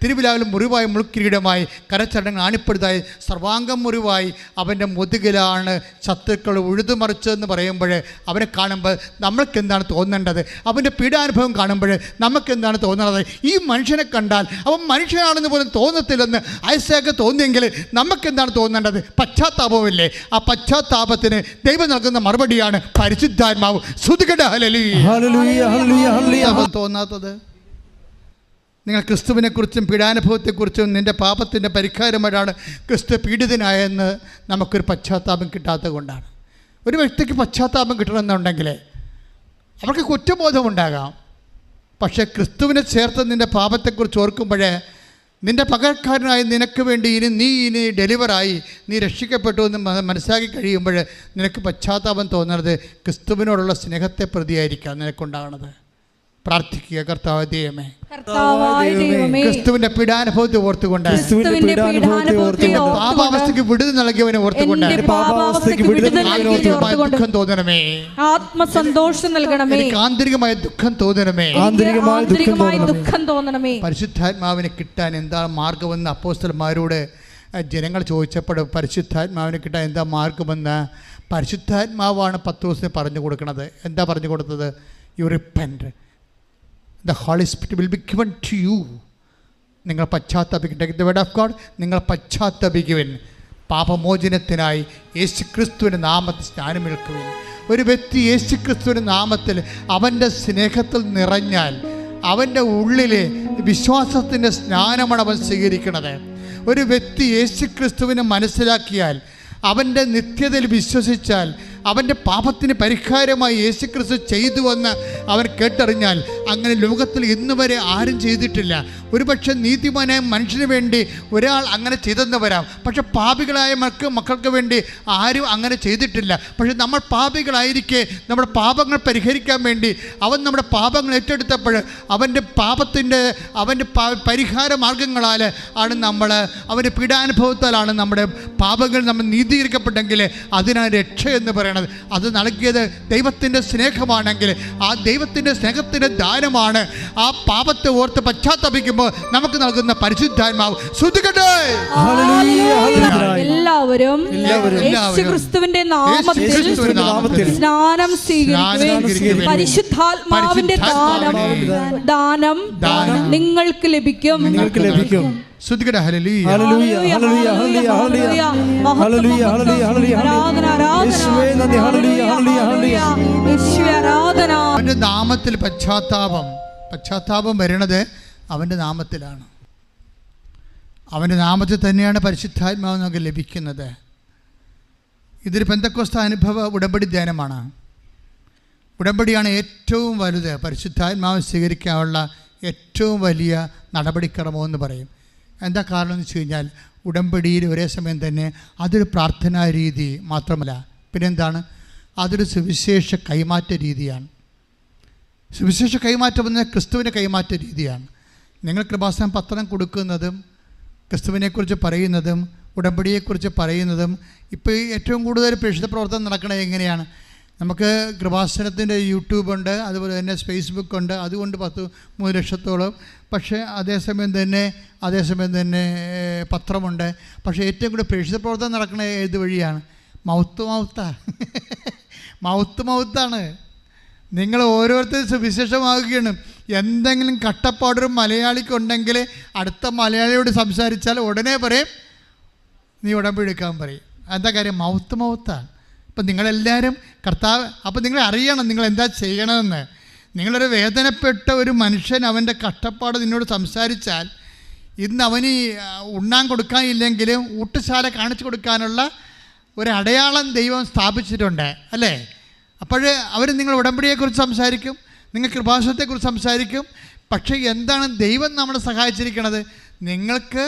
തിരുവിലാവിലും മുറിവായി മുൾക്കിരീടമായി കരച്ചടങ്ങൾ ആണിപ്പെടുത്തായി സർവാംഗം മുറിവായി അവൻ്റെ മുതുകിലാണ് ശത്രുക്കൾ ഉഴുതുമറിച്ചതെന്ന് പറയുമ്പോൾ അവനെ കാണുമ്പോൾ നമ്മൾക്കെന്താണ് തോന്നേണ്ടത്? അവൻ്റെ പീഡാനുഭവം കാണുമ്പോൾ നമുക്കെന്താണ് തോന്നുന്നത്? ഈ മനുഷ്യനെ കണ്ടാൽ അവൻ മനുഷ്യനാണെന്ന് പോലും തോന്നത്തില്ലെന്ന് ഐസക്ക് തോന്നിയെങ്കിൽ നമുക്കെന്താണ് തോന്നേണ്ടത്? പശ്ചാത്താപമില്ലേ? ആ പശ്ചാത്താപത്തിന് ദൈവം നൽകുന്ന മറുപടിയാണ് പരിശുദ്ധാത്മാവ്. തോന്നാത്തത് നിങ്ങൾ ക്രിസ്തുവിനെക്കുറിച്ചും പീഡാനുഭവത്തെക്കുറിച്ചും നിൻ്റെ പാപത്തിൻ്റെ പരിഹാരമായിട്ടാണ് ക്രിസ്തു പീഡിതനായെന്ന് നമുക്കൊരു പശ്ചാത്താപം കിട്ടാത്തത് കൊണ്ടാണ്. ഒരു വ്യക്തിക്ക് പശ്ചാത്താപം കിട്ടണമെന്നുണ്ടെങ്കിൽ അവർക്ക് കുറ്റബോധമുണ്ടാകാം. പക്ഷേ ക്രിസ്തുവിനെ ചേർത്ത് നിൻ്റെ പാപത്തെക്കുറിച്ച് ഓർക്കുമ്പോഴേ നിൻ്റെ പകരക്കാരനായി നിനക്ക് വേണ്ടി നീ ഡെലിവറായി നീ രക്ഷിക്കപ്പെട്ടു എന്ന് മനസ്സിലാക്കി കഴിയുമ്പോൾ നിനക്ക് പശ്ചാത്താപം തോന്നുന്നത് ക്രിസ്തുവിനോടുള്ള സ്നേഹത്തെ പ്രതിയായിരിക്കാം നിനക്കുണ്ടാകുന്നത്. പ്രാർത്ഥിക്കുക, കർത്താവായ ദൈവമേ, ക്രിസ്തുവിന്റെ പീഡാനുഭവത്തെ ഓർത്തുകൊണ്ട് പാപാവസ്ഥയ്ക്ക് വിടുതൽ നൽകിയവനെ ഓർത്തുകൊണ്ട് ദുഃഖം തോന്നണമേ, ആത്മസന്തോഷം നൽകണമേ, ആന്തരികമായ ദുഃഖം തോന്നണമേ, ദുഃഖം തോന്നണമേ. പരിശുദ്ധാത്മാവിനെ കിട്ടാൻ എന്താ മാർഗമെന്ന് അപ്പോസ്തലന്മാരോട് ജനങ്ങൾ ചോദിച്ചപ്പോൾ പരിശുദ്ധാത്മാവിനെ കിട്ടാൻ എന്താ മാർഗമെന്ന് പരിശുദ്ധാത്മാവാണ് പത്രോസിനെ പറഞ്ഞു കൊടുക്കുന്നത്. എന്താ പറഞ്ഞു കൊടുത്തത്? You repent, the Holy Spirit will be given to you. നിങ്ങൾ പശ്ചാത്തപിക്കട്ടെ. The word of God, നിങ്ങൾ പശ്ചാത്തപിക്കുവിൻ, പാപമോചനത്തിനായി യേശുക്രിസ്തുവിൻ്റെ നാമത്തിൽ സ്നാനമേൽക്കുവിൻ. ഒരു വ്യക്തി യേശുക്രിസ്തുവിൻ്റെ നാമത്തിൽ അവൻ്റെ സ്നേഹത്തിൽ നിറഞ്ഞാൽ അവൻ്റെ ഉള്ളിലെ വിശ്വാസത്തിൻ്റെ സ്നാനമാണ് അവൻ സ്വീകരിക്കുന്നത്. ഒരു വ്യക്തി യേശുക്രിസ്തുവിനെ മനസ്സിലാക്കിയാൽ, അവൻ്റെ നിത്യതയിൽ വിശ്വസിച്ചാൽ, അവൻ്റെ പാപത്തിന് പരിഹാരമായി യേശുക്രിസ്തു ചെയ്തുവെന്ന് അവൻ കേട്ടറിഞ്ഞാൽ, അങ്ങനെ ലോകത്തിൽ ഇന്ന് വരെ ആരും ചെയ്തിട്ടില്ല. ഒരുപക്ഷെ നീതിമാനായ മനുഷ്യന് വേണ്ടി ഒരാൾ അങ്ങനെ ചെയ്തെന്ന് വരാം, പക്ഷെ പാപികളായ മക്കൾക്ക് വേണ്ടി ആരും അങ്ങനെ ചെയ്തിട്ടില്ല. പക്ഷെ നമ്മൾ പാപികളായിരിക്കെ നമ്മുടെ പാപങ്ങൾ പരിഹരിക്കാൻ വേണ്ടി അവൻ നമ്മുടെ പാപങ്ങൾ ഏറ്റെടുത്തപ്പോൾ അവൻ്റെ പരിഹാര മാർഗങ്ങളാൽ ആണ് അവൻ്റെ പീഡാനുഭവത്താലാണ് നമ്മുടെ പാപങ്ങൾ നമ്മൾ നീതീകരിക്കപ്പെട്ടെങ്കിൽ അതിനാണ് രക്ഷ എന്ന് പറയുന്നത്. അത് നൽകിയത് ദൈവത്തിൻ്റെ സ്നേഹമാണെങ്കിൽ ആ ദൈവത്തിൻ്റെ സ്നേഹത്തിൻ്റെ ദാനമാണ് ആ പാപത്തെ ഓർത്ത് പശ്ചാത്തപിക്കുമ്പോൾ നമുക്ക് നൽകുന്ന പരിശുദ്ധാത്മാവ്. ശ്രദ്ധിക്കട്ടെ, എല്ലാവരും യേശുക്രിസ്തുവിന്റെ നാമത്തിൽ സ്നാനം സ്വീകരിക്കുകയും പരിശുദ്ധാത്മാവിന്റെ ദാനം നിങ്ങൾക്ക് ലഭിക്കും. ശ്രദ്ധിക്കട്ടെ. ഹല്ലേലൂയ, ഹല്ലേലൂയ, ഹല്ലേലൂയ, ഹല്ലേലൂയ, ഹല്ലേലൂയ, ഹല്ലേലൂയ, ഹല്ലേലൂയ, ആരാധന. അവന്റെ നാമത്തിൽ പശ്ചാത്താപം വരുന്നത് അവൻ്റെ നാമത്തിലാണ്. അവൻ്റെ നാമത്തിൽ തന്നെയാണ് പരിശുദ്ധാത്മാവ് നമുക്ക് ലഭിക്കുന്നത്. ഇതൊരു പെന്തക്കോസ്ത അനുഭവ ഉടമ്പടി ധ്യാനമാണ്. ഉടമ്പടിയാണ് ഏറ്റവും വലുത്. പരിശുദ്ധാത്മാവ് സ്വീകരിക്കാനുള്ള ഏറ്റവും വലിയ നടപടിക്രമമെന്ന് പറയും. എന്താ കാരണം എന്ന് വെച്ച് കഴിഞ്ഞാൽ ഉടമ്പടിയിൽ ഒരേ സമയം തന്നെ അതൊരു പ്രാർത്ഥനാ രീതി മാത്രമല്ല, പിന്നെന്താണ്, അതൊരു സുവിശേഷ കൈമാറ്റ രീതിയാണ്. സുവിശേഷ കൈമാറ്റം എന്ന ക്രിസ്തുവിൻ്റെ കൈമാറ്റ രീതിയാണ്. നിങ്ങൾ കൃപാസനം പത്രം കൊടുക്കുന്നതും ക്രിസ്തുവിനെക്കുറിച്ച് പറയുന്നതും ഉടമ്പടിയെക്കുറിച്ച് പറയുന്നതും ഇപ്പോൾ ഏറ്റവും കൂടുതൽ പ്രേക്ഷിത പ്രവർത്തനം നടക്കണത് എങ്ങനെയാണ്? നമുക്ക് കൃപാസനത്തിൻ്റെ യൂട്യൂബുണ്ട്, അതുപോലെ തന്നെ ഫേസ്ബുക്കുണ്ട്, അതുകൊണ്ട് 3 ലക്ഷത്തോളം. പക്ഷേ അതേസമയം തന്നെ പത്രമുണ്ട്. പക്ഷേ ഏറ്റവും കൂടുതൽ പ്രേക്ഷിത പ്രവർത്തനം നടക്കുന്നത് ഏത് വഴിയാണ്? മൗത്താണ്. നിങ്ങൾ ഓരോരുത്തരും സുവിശേഷമാകുകയാണ്. എന്തെങ്കിലും കട്ടപ്പാടൊരു മലയാളിക്കുണ്ടെങ്കിൽ അടുത്ത മലയാളിയോട് സംസാരിച്ചാൽ ഉടനെ പറയും നീ ഉടമ്പടി എടുക്കാൻ പറയും. എന്താ കാര്യം? മൗത്താണ്. അപ്പം നിങ്ങളെല്ലാവരും കർത്താവ്, അപ്പം നിങ്ങൾ അറിയണം നിങ്ങൾ എന്താ ചെയ്യണമെന്ന്. നിങ്ങളൊരു വേദനപ്പെട്ട ഒരു മനുഷ്യൻ അവൻ്റെ കഷ്ടപ്പാട് നിന്നോട് സംസാരിച്ചാൽ ഇന്ന് അവന് ഉണ്ണാൻ കൊടുക്കാനില്ലെങ്കിലും ഊട്ടുശാല കാണിച്ചു കൊടുക്കാനുള്ള ഒരു അടയാളം ദൈവം സ്ഥാപിച്ചിട്ടുണ്ട്, അല്ലേ? അപ്പോൾ അവർ നിങ്ങൾ ഉടമ്പടിയെക്കുറിച്ച് സംസാരിക്കും, നിങ്ങൾ കൃപാസനത്തെക്കുറിച്ച് സംസാരിക്കും. പക്ഷേ എന്താണ് ദൈവം നമ്മളെ സഹായിച്ചിരിക്കുന്നത്? നിങ്ങൾക്ക്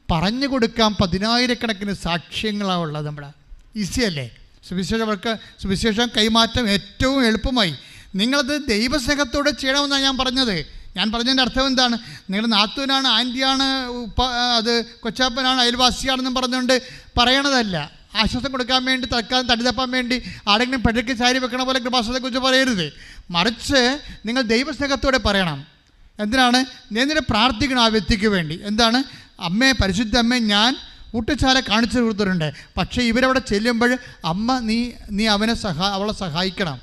പറഞ്ഞു കൊടുക്കാൻ 10,000 സാക്ഷ്യങ്ങളാണ് ഉള്ളത്. നമ്മുടെ ഈസിയല്ലേ സുവിശേഷം കൈമാറ്റം ഏറ്റവും എളുപ്പമായി. നിങ്ങളത് ദൈവസ്നേഹത്തോടെ ചെയ്യണമെന്നാണ് ഞാൻ പറഞ്ഞത്. ഞാൻ പറഞ്ഞതിൻ്റെ അർത്ഥം എന്താണ്? നിങ്ങളുടെ നാത്തൂനാണ്, ആൻറ്റിയാണ്, അത് കൊച്ചാപ്പനാണ്, അയൽവാസിയാണെന്നും പറഞ്ഞുകൊണ്ട് പറയണതല്ല. ആശ്വാസം കൊടുക്കാൻ വേണ്ടി, തൽക്കാലം തടിതപ്പാൻ വേണ്ടി ആരെങ്കിലും പെടയ്ക്ക് ചാരി വെക്കണ പോലെ കൃപാസനത്തെക്കുറിച്ച് പറയരുത്. മറിച്ച് നിങ്ങൾ ദൈവസ്നേഹത്തോടെ പറയണം. എന്തിനാണ്? നിന്നെ പ്രാർത്ഥിക്കണം ആ വ്യക്തിക്ക് വേണ്ടി. എന്താണ്? അമ്മേ, പരിശുദ്ധ അമ്മേ, ഞാൻ ഊട്ടുശാല കാണിച്ചു കൊടുത്തിട്ടുണ്ട്, പക്ഷേ ഇവരവിടെ ചെല്ലുമ്പോൾ അമ്മ നീ അവളെ സഹായിക്കണം,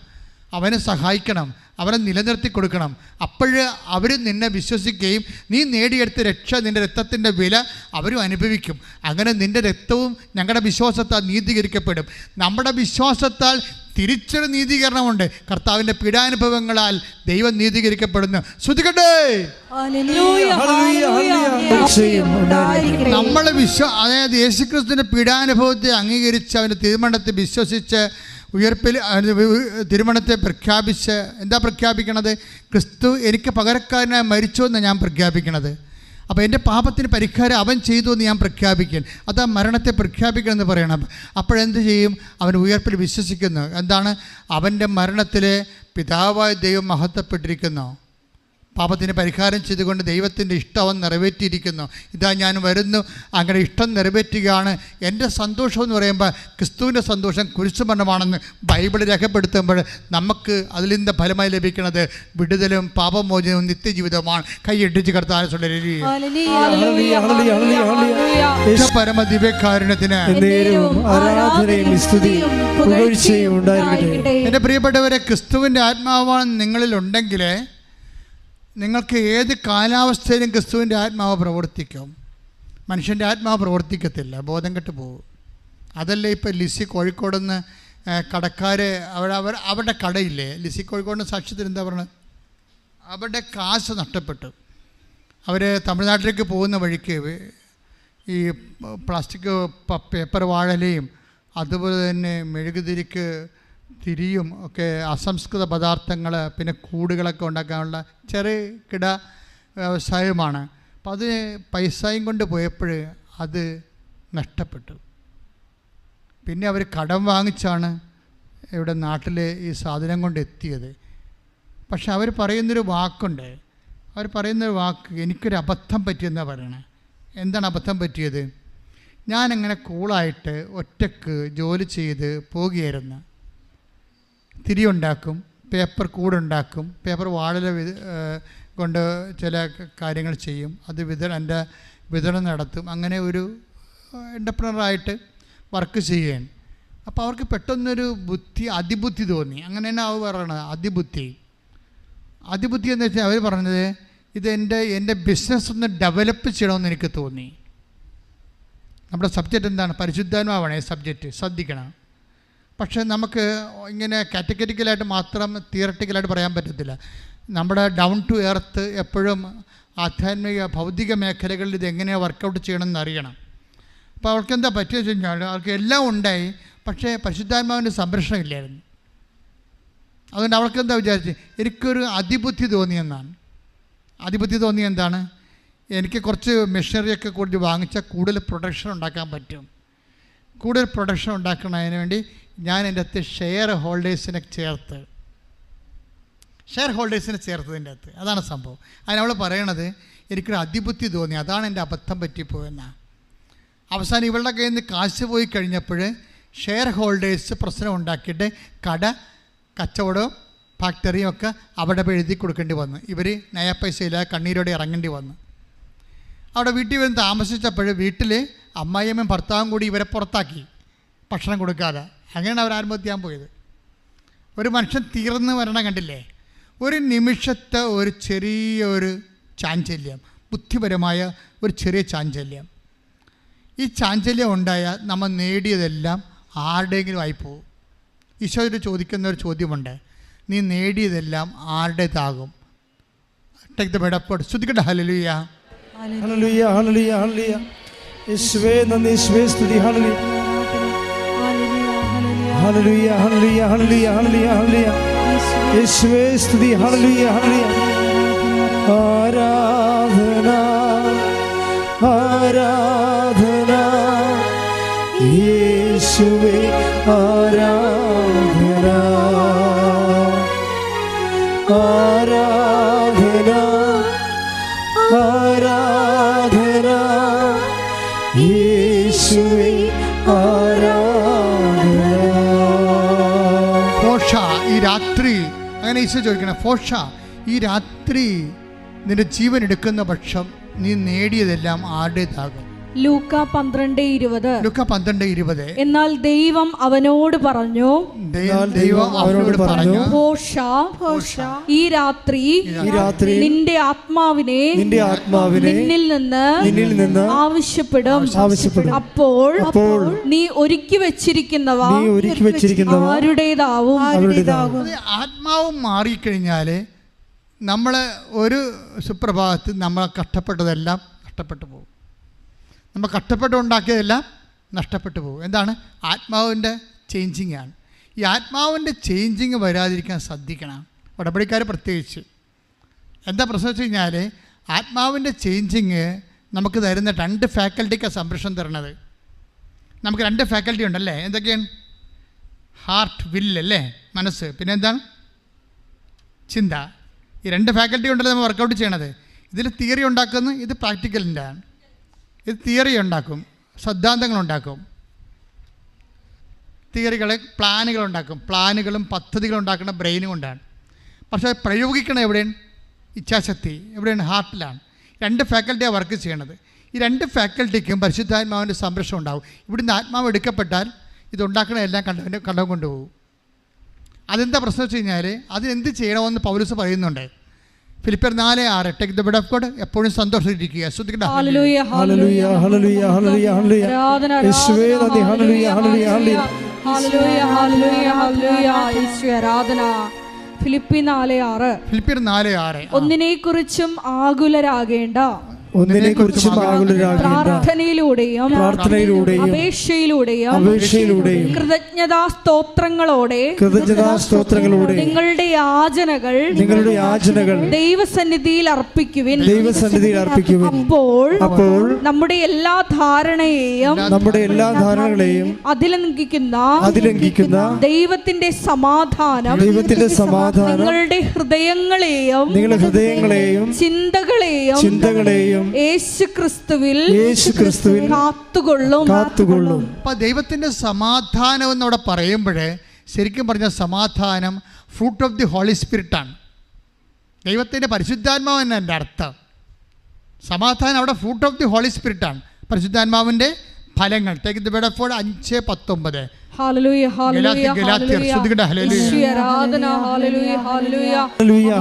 അവനെ സഹായിക്കണം, അവരെ നിലനിർത്തി കൊടുക്കണം. അപ്പോഴ് അവർ നിന്നെ വിശ്വസിക്കുകയും നീ നേടിയെടുത്ത രക്ഷ, നിൻ്റെ രക്തത്തിൻ്റെ വില അവരും അനുഭവിക്കും. അങ്ങനെ നിൻ്റെ രക്തവും ഞങ്ങളുടെ വിശ്വാസത്താൽ നീതീകരിക്കപ്പെടും. നമ്മുടെ വിശ്വാസത്താൽ തിരിച്ചൊരു നീതീകരണമുണ്ട്. കർത്താവിൻ്റെ പീഡാനുഭവങ്ങളാൽ ദൈവം നീതീകരിക്കപ്പെടുന്നു. ശ്രുതികട്ടെ. നമ്മളെ അതായത് യേശുക്രിസ്തുവിൻ്റെ പീഡാനുഭവത്തെ അംഗീകരിച്ച് അവൻ്റെ തീരുമാനത്തെ വിശ്വസിച്ച് ഉയർപ്പിൽ തിരുമണത്തെ പ്രഖ്യാപിച്ച് എന്താ പ്രഖ്യാപിക്കണത്? ക്രിസ്തു എനിക്ക് പകരക്കാരനായി മരിച്ചു എന്ന് ഞാൻ പ്രഖ്യാപിക്കണത്. അപ്പോൾ എൻ്റെ പാപത്തിന് പരിഹാരം അവൻ ചെയ്തു എന്ന് ഞാൻ പ്രഖ്യാപിക്കും. അതാ മരണത്തെ പ്രഖ്യാപിക്കണമെന്ന് പറയണം. അപ്പോഴെന്ത് ചെയ്യും? അവൻ ഉയർപ്പിൽ വിശ്വസിക്കുന്നു. എന്താണ്? അവൻ്റെ മരണത്തിൽ പിതാവായ ദൈവം മഹത്വപ്പെട്ടിരിക്കുന്നു. പാപത്തിന് പരിഹാരം ചെയ്തുകൊണ്ട് ദൈവത്തിൻ്റെ ഇഷ്ടം അവൻ നിറവേറ്റിയിരിക്കുന്നു. ഇതാ ഞാൻ വരുന്നു, അങ്ങനെ ഇഷ്ടം നിറവേറ്റുകയാണ്. എൻ്റെ സന്തോഷം എന്ന് പറയുമ്പോൾ ക്രിസ്തുവിൻ്റെ സന്തോഷം കുരിശുമരണമാണെന്ന് ബൈബിൾ രേഖപ്പെടുത്തുമ്പോൾ നമുക്ക് അതിൽ നിന്ന് ഫലമായി ലഭിക്കുന്നത് വിടുതലും പാപമോചനവും നിത്യജീവിതവുമാണ്. കൈയിട്ടിച്ച് കർത്താവിനെ പരമ ദിവ്യകാരുണ്യത്തിന് എൻ്റെ പ്രിയപ്പെട്ടവരെ, ക്രിസ്തുവിൻ്റെ ആത്മാവാണ് നിങ്ങളിലുണ്ടെങ്കിൽ നിങ്ങൾക്ക് ഏത് കാലാവസ്ഥയിലും ക്രിസ്തുവിൻ്റെ ആത്മാവ് പ്രവർത്തിക്കും. മനുഷ്യൻ്റെ ആത്മാവ് പ്രവർത്തിക്കത്തില്ല, ബോധം കെട്ട് പോകും. അതല്ലേ ഇപ്പോൾ ലിസി കോഴിക്കോട് നിന്ന് കടക്കാർ അവരുടെ കടയില്ലേ, ലിസി കോഴിക്കോടിൻ്റെ സാക്ഷ്യത്തിൽ എന്താ പറയുന്നത്? അവരുടെ കാശ് നഷ്ടപ്പെട്ടു. അവർ തമിഴ്നാട്ടിലേക്ക് പോകുന്ന വഴിക്ക് ഈ പ്ലാസ്റ്റിക് പേപ്പർ വാഴലയും അതുപോലെ തന്നെ മെഴുകുതിരിക്ക് തിരിയും ഒക്കെ അസംസ്കൃത പദാർത്ഥങ്ങൾ, പിന്നെ കൂടുകളൊക്കെ ഉണ്ടാക്കാനുള്ള ചെറുകിട വ്യവസായമാണ്. അപ്പം അത് പൈസയും കൊണ്ട് പോയപ്പോൾ അത് നഷ്ടപ്പെട്ടു. പിന്നെ അവർ കടം വാങ്ങിച്ചാണ് ഇവിടെ നാട്ടിൽ ഈ സാധനം കൊണ്ട് എത്തിയത്. പക്ഷെ അവർ പറയുന്നൊരു വാക്കുണ്ട്, എനിക്കൊരു അബദ്ധം പറ്റിയെന്നാണ് പറയണേ. എന്താണ് അബദ്ധം പറ്റിയത്? ഞാനങ്ങനെ കൂളായിട്ട് ഒറ്റക്ക് ജോലി ചെയ്ത് പോകുകയായിരുന്നു. തിരിയുണ്ടാക്കും, പേപ്പർ കൂടുണ്ടാക്കും, പേപ്പർ വാഴല കൊണ്ട് ചില കാര്യങ്ങൾ ചെയ്യും, അത് എൻ്റെ വിതരണം നടത്തും. അങ്ങനെ ഒരു എൻ്റർപ്രനറായിട്ട് വർക്ക് ചെയ്യുകയാണ്. അപ്പോൾ അവർക്ക് പെട്ടെന്നൊരു അതിബുദ്ധി തോന്നി. അങ്ങനെ തന്നെ അവർ പറയണത് അതിബുദ്ധി എന്ന് വെച്ചാൽ അവർ പറഞ്ഞത്, ഇത് എൻ്റെ ബിസിനസ് ഒന്ന് ഡെവലപ്പ് ചെയ്യണമെന്ന് എനിക്ക് തോന്നി. നമ്മുടെ സബ്ജക്റ്റ് എന്താണ്? പരിശുദ്ധാത്മാവാണ് സബ്ജക്റ്റ്, ശ്രദ്ധിക്കണം. പക്ഷേ നമുക്ക് ഇങ്ങനെ കാറ്റഗറിക്കലായിട്ട് മാത്രം തിയറട്ടിക്കലായിട്ട് പറയാൻ പറ്റത്തില്ല. നമ്മുടെ ഡൗൺ ടു എർത്ത് എപ്പോഴും ആധ്യാത്മിക ഭൗതിക മേഖലകളിൽ ഇതെങ്ങനെയാണ് വർക്കൗട്ട് ചെയ്യണമെന്ന് അറിയണം. അപ്പോൾ അവർക്ക് എന്താ പറ്റിയെന്ന് വെച്ച് കഴിഞ്ഞാൽ അവർക്ക് എല്ലാം ഉണ്ടായി, പക്ഷേ പരിശുദ്ധാത്മാവിൻ്റെ സംരക്ഷണം ഇല്ലായിരുന്നു. അതുകൊണ്ട് അവൾക്ക് എന്താ വിചാരിച്ച്, എനിക്കൊരു അതിബുദ്ധി തോന്നിയെന്നാണ്. അതിബുദ്ധി തോന്നിയ എന്താണ്? എനിക്ക് കുറച്ച് മെഷീനറിയൊക്കെ കൂടി വാങ്ങിച്ചാൽ കൂടുതൽ പ്രൊഡക്ഷൻ ഉണ്ടാക്കാൻ പറ്റും. കൂടുതൽ പ്രൊഡക്ഷൻ ഉണ്ടാക്കുന്നതിന് വേണ്ടി ഞാൻ എൻ്റെ അകത്ത് ഷെയർ ഹോൾഡേഴ്സിനെ ചേർത്തതിൻ്റെ അകത്ത്. അതാണ് സംഭവം. അതിനവൾ പറയണത് എനിക്കൊരു അതിബുദ്ധി തോന്നി, അതാണ് എൻ്റെ അബദ്ധം പറ്റിപ്പോയെന്നാണ്. അവസാനം ഇവളുടെ കയ്യിൽ നിന്ന് കാശ് പോയി കഴിഞ്ഞപ്പോൾ ഷെയർ ഹോൾഡേഴ്സ് പ്രശ്നം ഉണ്ടാക്കിയിട്ട് കച്ചവടവും ഫാക്ടറിയും ഒക്കെ അവിടെ എഴുതി കൊടുക്കേണ്ടി വന്നു. ഇവർ നയാ പൈസയില്ലാതെ കണ്ണീരോടെ ഇറങ്ങേണ്ടി വന്നു. അവിടെ വീട്ടിൽ വന്ന് താമസിച്ചപ്പോൾ വീട്ടിൽ അമ്മായിയമ്മയും ഭർത്താവും കൂടി ഇവരെ പുറത്താക്കി, ഭക്ഷണം കൊടുക്കാതെ. അങ്ങനെയാണ് അവർ ആത്മഹത്യ ചെയ്യാൻ പോയത്. ഒരു മനുഷ്യൻ തീർന്ന് വരണം കണ്ടില്ലേ? ഒരു നിമിഷത്തെ ഒരു ചെറിയൊരു ചാഞ്ചല്യം, ബുദ്ധിപരമായ ഒരു ചെറിയ ചാഞ്ചല്യം. ഈ ചാഞ്ചല്യം ഉണ്ടായാൽ നമ്മൾ നേടിയതെല്ലാം ആരുടെയെങ്കിലും ആയിപ്പോവും. ഈശോയോട് ചോദിക്കുന്ന ഒരു ചോദ്യമുണ്ട്, നീ നേടിയതെല്ലാം ആരുടേതാകും? Take the bed up. ശ്രുതിക്കട്ടെ. ഹല്ലേലൂയ, ഹല്ലേലൂയ, ഹല്ലേലൂയ, ഹല്ലേലൂയ. യേശുവേ നന്ദി, യേശുവേ സ്തുതി. ഹല്ലേലൂയ, ഹല്ലേലൂയ, ഹല്ലേലൂയ, ഹല്ലേലൂയ, ഹല്ലേലൂയ, ഹല്ലേലൂയ. യേശുവേ സ്തുതി. ഹല്ലേലൂയ, ഹല്ലേലൂയ. ആരാധന, ആരാധന യേശുവേ, ആരാധന, ആരാധന ആരാധന, യേശുവേ ആരാധന. ഫോഷ ഈ രാത്രി, അങ്ങനെ ഈശോ ചോദിക്കണം, ഫോഷ ഈ രാത്രി നിന്റെ ജീവൻ എടുക്കുന്ന പക്ഷം നീ നേടിയതെല്ലാം ആരുടേതാകും? ലൂക്ക 12:20. എന്നാൽ ദൈവം അവനോട് പറഞ്ഞു, ഈ രാത്രി നിന്റെ ആത്മാവിനെ നിന്നിൽ നിന്ന് ആവശ്യപ്പെടും. അപ്പോൾ നീ ഒരുക്കി വെച്ചിരിക്കുന്നവ ആരുടേതാവും. ആത്മാവും മാറിക്കഴിഞ്ഞാല് നമ്മൾ ഒരു സുപ്രഭാതത്തിൽ നമ്മളെ കഷ്ടപ്പെട്ടതെല്ലാം നഷ്ടപ്പെട്ടു പോകും. നമ്മൾ കഷ്ടപ്പെട്ടുണ്ടാക്കിയതെല്ലാം നഷ്ടപ്പെട്ടു പോകും. എന്താണ്? ആത്മാവിൻ്റെ ചേഞ്ചിങ് ആണ്. ഈ ആത്മാവിൻ്റെ ചേഞ്ചിങ് വരാതിരിക്കാൻ ശ്രദ്ധിക്കണം, ഉടമ്പടിക്കാർ പ്രത്യേകിച്ച്. എന്താ പ്രശ്നം വെച്ച് കഴിഞ്ഞാൽ, ആത്മാവിൻ്റെ ചേഞ്ചിങ് നമുക്ക് തരുന്ന 2 ഫാക്കൽറ്റിക്കാണ് സംരക്ഷണം തരുന്നത്. നമുക്ക് 2 ഫാക്കൽറ്റി ഉണ്ടല്ലേ? എന്തൊക്കെയാണ്? ഹാർട്ട്, വില്ല് അല്ലേ, മനസ്സ്, പിന്നെ എന്താണ്? ചിന്ത. ഈ 2 ഫാക്കൽറ്റി ഉണ്ടല്ലോ നമ്മൾ വർക്കൗട്ട് ചെയ്യണത്. ഇതിൽ തിയറി ഉണ്ടാക്കുന്നു, ഇത് പ്രാക്ടിക്കലിൻ്റെ ആണ്. ഇത് തിയറി ഉണ്ടാക്കും, സിദ്ധാന്തങ്ങളുണ്ടാക്കും, തിയറികളെ പ്ലാനുകളുണ്ടാക്കും. പ്ലാനുകളും പദ്ധതികളും ഉണ്ടാക്കുന്ന ബ്രെയിനും കൊണ്ടാണ്. പക്ഷേ പ്രയോഗിക്കണം എവിടെയാണ്? ഇച്ഛാശക്തി എവിടെയാണ്? ഹാർട്ടിലാണ്. 2 ഫാക്കൽറ്റിയാണ് വർക്ക് ചെയ്യണത്. ഈ 2 ഫാക്കൽറ്റിക്കും പരിശുദ്ധാത്മാവിൻ്റെ സംരക്ഷണം ഉണ്ടാവും. ഇവിടുന്ന് ആത്മാവ് എടുക്കപ്പെട്ടാൽ ഇതുണ്ടാക്കണ എല്ലാം കണ്ടം കൊണ്ടുപോകും. അതെന്താ പ്രശ്നം വെച്ച് കഴിഞ്ഞാൽ, അതിനെന്ത് ചെയ്യണമെന്ന് പൗലോസ് പറയുന്നുണ്ട്. ഫിലിപ്പിയർ 4:6 take the bread of God, എപ്പോഴും സന്തോഷിച്ചിരിക്കുക. ഹല്ലേലൂയ ഹല്ലേലൂയ ഹല്ലേലൂയ ഹല്ലേലൂയ ഹല്ലേലൂയ. യേശുവേ നന്ദി. ഹല്ലേലൂയ ഹല്ലേലൂയ ഹല്ലേലൂയ ഹല്ലേലൂയ ഹല്ലേലൂയ ഹല്ലേലൂയ. യേശുവേ ആരാധന. ഫിലിപ്പിയർ 4:6 ഒന്നിനെക്കുറിച്ചും ആകുലരാകേണ്ട, പ്രാർത്ഥനയിലൂടെയും അപേക്ഷയിലൂടെയും കൃതജ്ഞതാസ്തോത്രങ്ങളോടെ നിങ്ങളുടെ യാചനകൾ ദൈവസന്നിധിയിൽ അർപ്പിക്കുവിൻ. അപ്പോൾ നമ്മുടെ എല്ലാ ധാരണയെയും അതിലംഘിക്കുന്ന ദൈവത്തിന്റെ സമാധാനം നിങ്ങളുടെ ഹൃദയങ്ങളെയും ചിന്തകളെയും യേശുക്രിസ്തുവിൽ കാത്തുകൊള്ളും. അപ്പോൾ ദൈവത്തിൻ്റെ സമാധാനം എന്നവിടെ പറയുമ്പോഴേ ശരിക്കും പറഞ്ഞ സമാധാനം ഫ്രൂട്ട് ഓഫ് ദി ഹോളി സ്പിരിറ്റാണ്. ദൈവത്തിൻ്റെ പരിശുദ്ധാത്മാവ് തന്നെ എൻ്റെ അർത്ഥം. സമാധാനം അവിടെ ഫ്രൂട്ട് ഓഫ് ദി ഹോളി സ്പിരിറ്റാണ്, പരിശുദ്ധാത്മാവിൻ്റെ ഫലങ്ങൾ. Take the bread of God 5:19. ഹല്ലേലൂയ ഹല്ലേലൂയ ഹല്ലേലൂയ. ആരാധന. ഹല്ലേലൂയ ഹല്ലേലൂയ